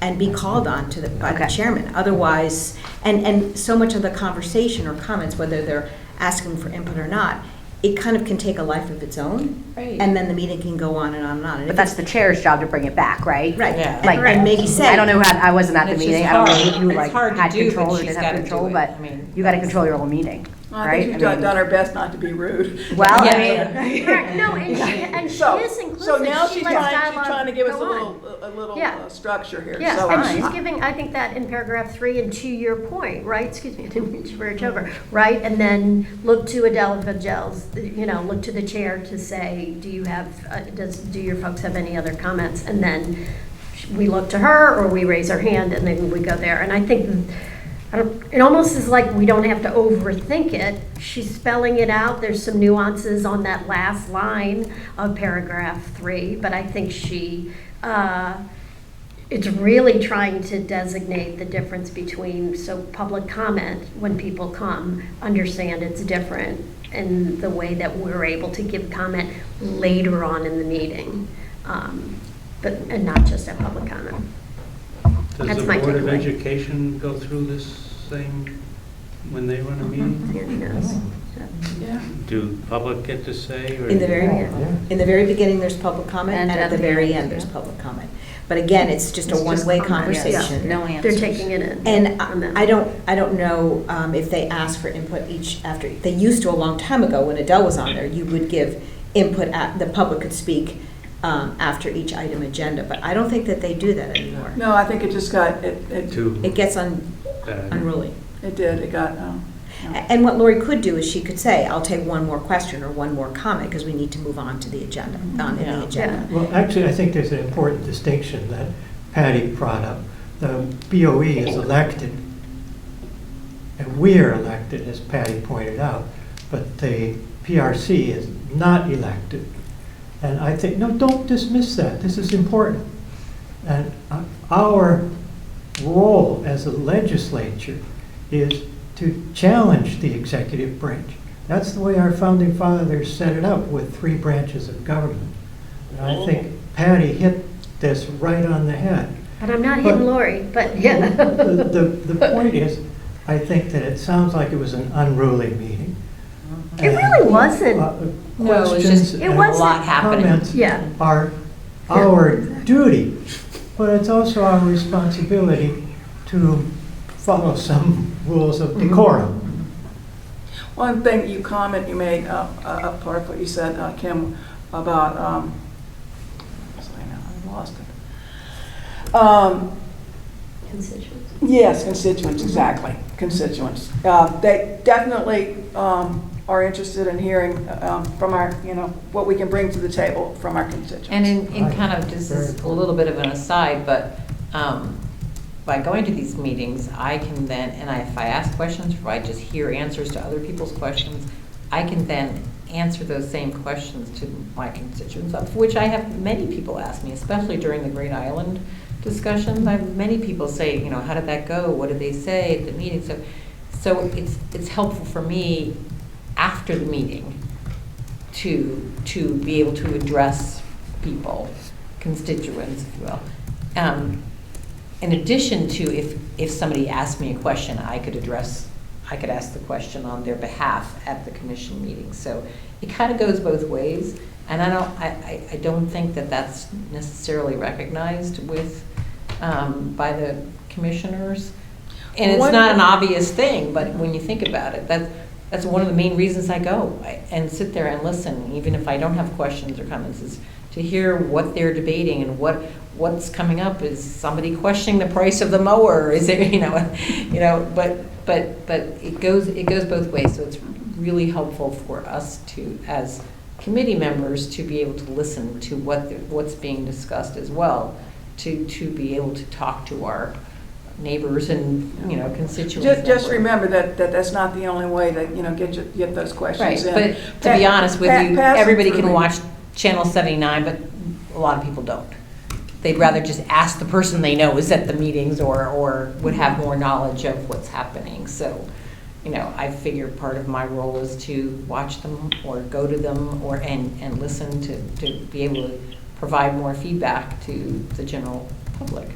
and be called on by the Okay. chairman. Otherwise, and so much of the conversation or comments, whether they're asking for input or not, it kind of can take a life of its own. Right. And then the meeting can go on and on and on. And But if that's it's- the chair's job to bring it back, right? Right. Yeah. Like, And maybe say. I don't know how, I wasn't at the It's just meeting, I don't know hard. who It's like hard to had do, but control or she's didn't have gotta do control, it. but I mean, you gotta control your whole meeting, I right? think we've done our best not to be rude. Well, I Yeah. mean. Right, no, and she So, is inclusive. so now She she's lets trying dialogue to give us go on. a little Yeah. structure here. Yes, So and she's giving, I think that in paragraph 3, and to your point, right, excuse me, I didn't mean to bridge over, right, and then look to Adele Vagel's, look to the chair to say, do you have, do your folks have any other comments? And then we look to her, or we raise our hand, and then we go there. And I think, it almost is like we don't have to overthink it. She's spelling it out. There's some nuances on that last line of paragraph 3, but I think it's really trying to designate the difference between, so public comment, when people come, understand it's different, and the way that we're able to give comment later on in the meeting, and not just at public comment. Does That's the my Board of takeaway. Education go through this same, when they run a meeting? Sandy knows. Yeah. Do public get to say, or? In the very, Yeah. in the very beginning, there's public comment, And and at at the the very end, end, there's yeah. public comment. But again, it's just a one-way conversation. No They're answers. taking it in. And on them. I don't know if they ask for input after, they used to a long time ago, when Adele was on there, you would give input, the public could speak after each item agenda, but I don't think that they do that anymore. No, I think it just got, it It gets unruly. did, it got, And what Lori could do is she could say, I'll take one more question or one more comment, because we need to move on to the agenda, on in Yeah. the agenda. Well, actually, I think there's an important distinction that Patty brought up. The BOE is elected, and we are elected, as Patty pointed out, but the PRC is not elected. And I think, no, don't dismiss that. This is important. And our role as a legislature is to challenge the executive branch. That's the way our founding fathers set it up, with 3 branches of government. And I think Patty hit this right on the head. But I'm not hitting But- Lori, but yeah. The point is, I think that it sounds like it was an unruly meeting. It really wasn't. No, it was Questions just It and wasn't. a lot happening. comments Yeah. are our duty, but it's also our responsibility to follow some rules of decorum. one thing you made, a part of what you said, Kim, about, I lost it. Constituents. Yes, constituents, exactly, constituents. They definitely are interested in hearing from our, what we can bring to the table from our constituents. And in kind of, this is a little bit of an aside, but by going to these meetings, I can then, and if I ask questions, or I just hear answers to other people's questions, I can then answer those same questions to my constituents, of which I have many people ask me, especially during the Great Island discussions. I have many people say, how did that go? What did they say at the meeting? So it's helpful for me after the meeting to be able to address people, constituents, if you will. In addition to if somebody asked me a question, I could ask the question on their behalf at the commission meeting. So it kind of goes both ways, and I don't think that that's necessarily recognized by the commissioners. And it's not an obvious thing, but when you think about it, that's one of the main reasons I go and sit there and listen, even if I don't have questions or comments, is to hear what they're debating and what's coming up. Is somebody questioning the price of the mower? Is there, but it goes both ways. So it's really helpful for us to, as committee members, to be able to listen to what's being discussed as well, to be able to talk to our neighbors and constituents. Just remember that that's not the only way that get those questions in. But to be honest with you, pass them everybody through can me. watch Channel 79, but a lot of people don't. They'd rather just ask the person they know is at the meetings or would have more knowledge of what's happening. So, I figure part of my role is to watch them or go to them and listen to be able to provide more feedback to the general public.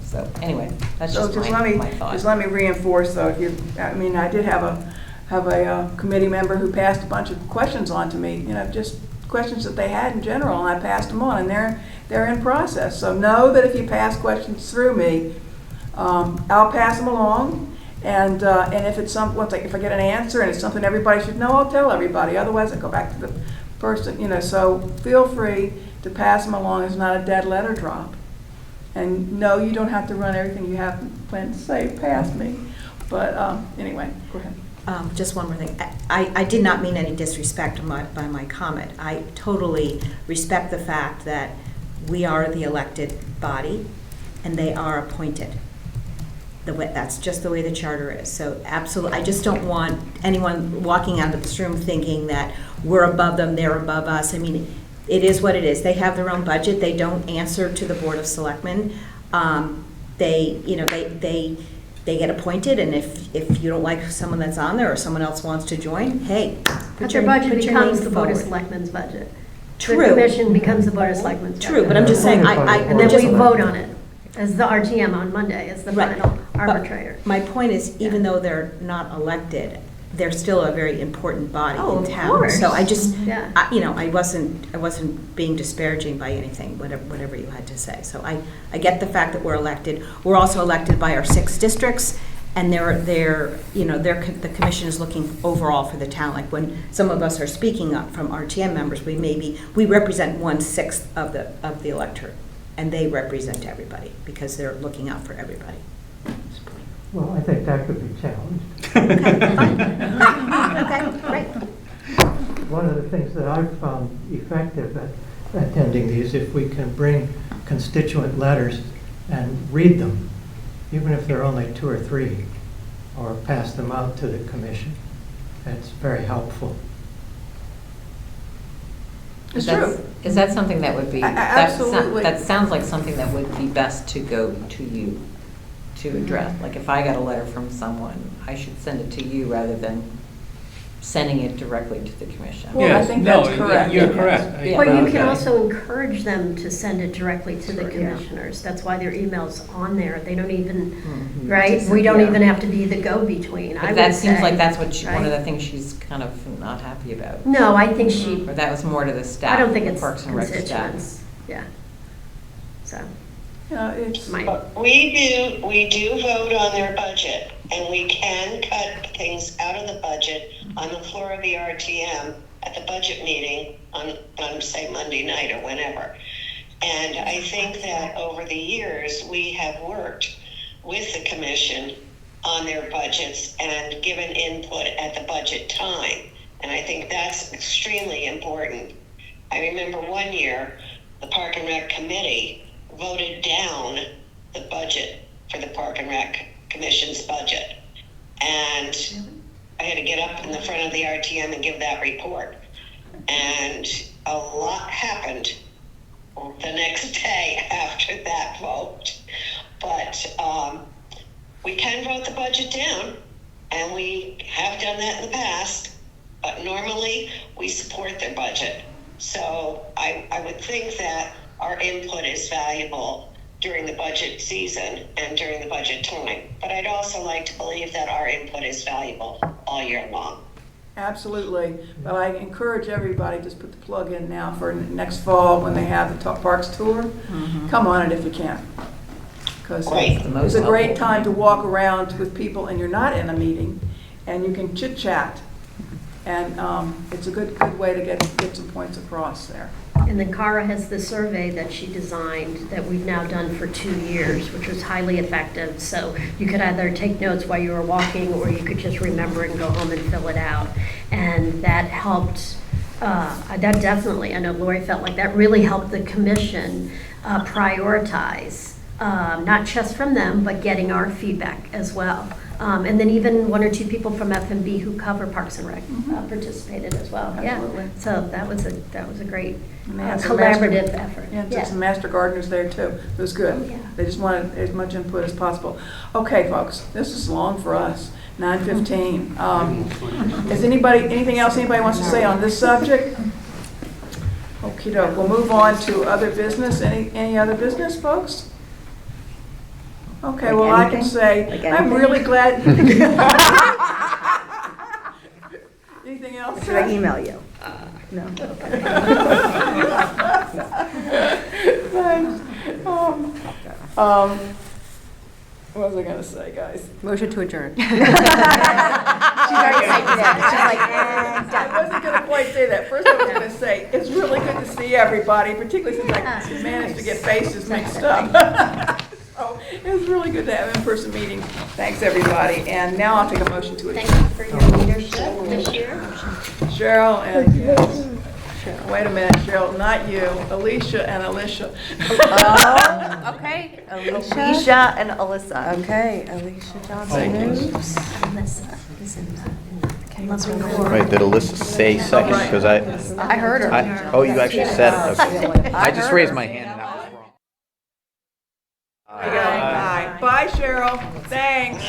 So anyway, that's So just my thought. just let me reinforce though, if you, I mean, I did have a committee member who passed a bunch of questions on to me, just questions that they had in general, and I passed them on, and they're in process. So know that if you pass questions through me, I'll pass them along, and if it's if I get an answer and it's something everybody should know, I'll tell everybody. Otherwise, I go back to the person, so feel free to pass them along. It's not a dead letter drop. And no, you don't have to run everything you have planned to say past me. But anyway, go ahead. Just one more thing. I did not mean any disrespect by my comment. I totally respect the fact that we are the elected body and they are appointed. That's just the way the charter is. So absolutely, I just don't want anyone walking out of this room thinking that we're above them, they're above us. I mean, it is what it is. They have their own budget. They don't answer to the Board of Selectmen. They get appointed, and if you don't like someone that's on there or someone else wants to join, hey, But your budget becomes the Board of forward. Selectmen's budget. True. The commission becomes the Board of Selectmen's budget. True, but I'm just saying, And then we vote on it as the RTM on Monday, as the Right. final But arbitrator. my point is, even though they're not elected, they're still a very important body Oh, in of town. course. So I just, Yeah. I wasn't being disparaging by anything, whatever you had to say. So I get the fact that we're elected. We're also elected by our 6 districts, and the commission is looking overall for the town. Like when some of us are speaking up from RTM members, we represent 1/6 of the electorate, and they represent everybody because they're looking out for everybody. Well, I think that could be challenged. Okay, fine. Okay, great. One of the things that I've found effective at attending these, if we can bring constituent letters and read them, even if they're only 2 or 3, or pass them out to the commission, that's very helpful. It's true. Is that something that would be, Absolutely. that sounds like something that would be best to go to you to address? Like if I got a letter from someone, I should send it to you rather than sending it directly to the commission. Well, I think that's correct. You're Yes. correct. Yeah. Well, you Okay. can also encourage them to send it directly to the Sure, yeah. commissioners. That's why their email's on there. They don't even, Mhm. right? We don't Yeah. even have to be the go-between, I But would that seems say, like that's what one of right? the things she's kind of not happy about. No, I think she, Or that was more to the staff. I don't think the it's Parks and Rec staff. constituents. Yeah. So, It's my, We do vote on their budget, and we can cut things out of the budget on the floor of the RTM at the budget meeting on say, Monday night or whenever. And I think that over the years, we have worked with the commission on their budgets and given input at the budget time. And I think that's extremely important. I remember one year, the Park and Rec Committee voted down the budget for the Park and Rec Commission's budget. And I had to get up in the front of the RTM and give that report. And a lot happened the next day after that vote. But we can vote the budget down, and we have done that in the past. But normally, we support their budget. So I would think that our input is valuable during the budget season and during the budget time. But I'd also like to believe that our input is valuable all year long. Absolutely, but I encourage everybody, just put the plug in now for next fall when they have the Parks Tour. Come on it if you can. Because Right. it's a great time to walk around with people and you're not in a meeting and you can chit chat. And it's a good way to get some points across there. and then Cara has the survey that she designed that we've now done for 2 years, which was highly effective. So you could either take notes while you were walking, or you could just remember it and go home and fill it out. And that helped, that definitely, I know Lori felt like that really helped the commission prioritize, not just from them, but getting our feedback as well. And then even 1 or 2 people from FMB who cover Parks and Rec participated as well. Absolutely. Yeah. So that was a great And they had some collaborative master- effort. Yeah, took some master gardeners there too. It was good. Oh, yeah. They just wanted as much input as possible. Okay, folks, this is long for us, 9:15. Is anything else anybody wants to say on this subject? Okey-doke, we'll move on to other business. Any other business, folks? Okay, Like well, I can anything? say, Like I'm anything? really glad. Anything else? Should I email you? No. Thanks. What was I gonna say, guys? Motion to adjourn. She's already typed it in. She's like, I wasn't gonna quite say that. First I was gonna say, it's really good to see everybody, particularly since I managed to get faces mixed up. So it was really good to have an in-person meeting. Thanks, everybody. And now I'll take a motion to Thank adjourn. you for your leadership this year. Cheryl and, wait a minute, Cheryl, not you, Alicia and Alicia. Oh, okay, Alicia. Alicia and Alyssa. Okay, Alicia Johnson moves. Wait, did Alyssa say second? Because I heard her. oh, you actually said it, okay. I just raised my hand and I was wrong. There you go. Bye. Bye, Cheryl. Thanks.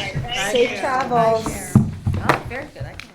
Safe travels. Oh, very good. I can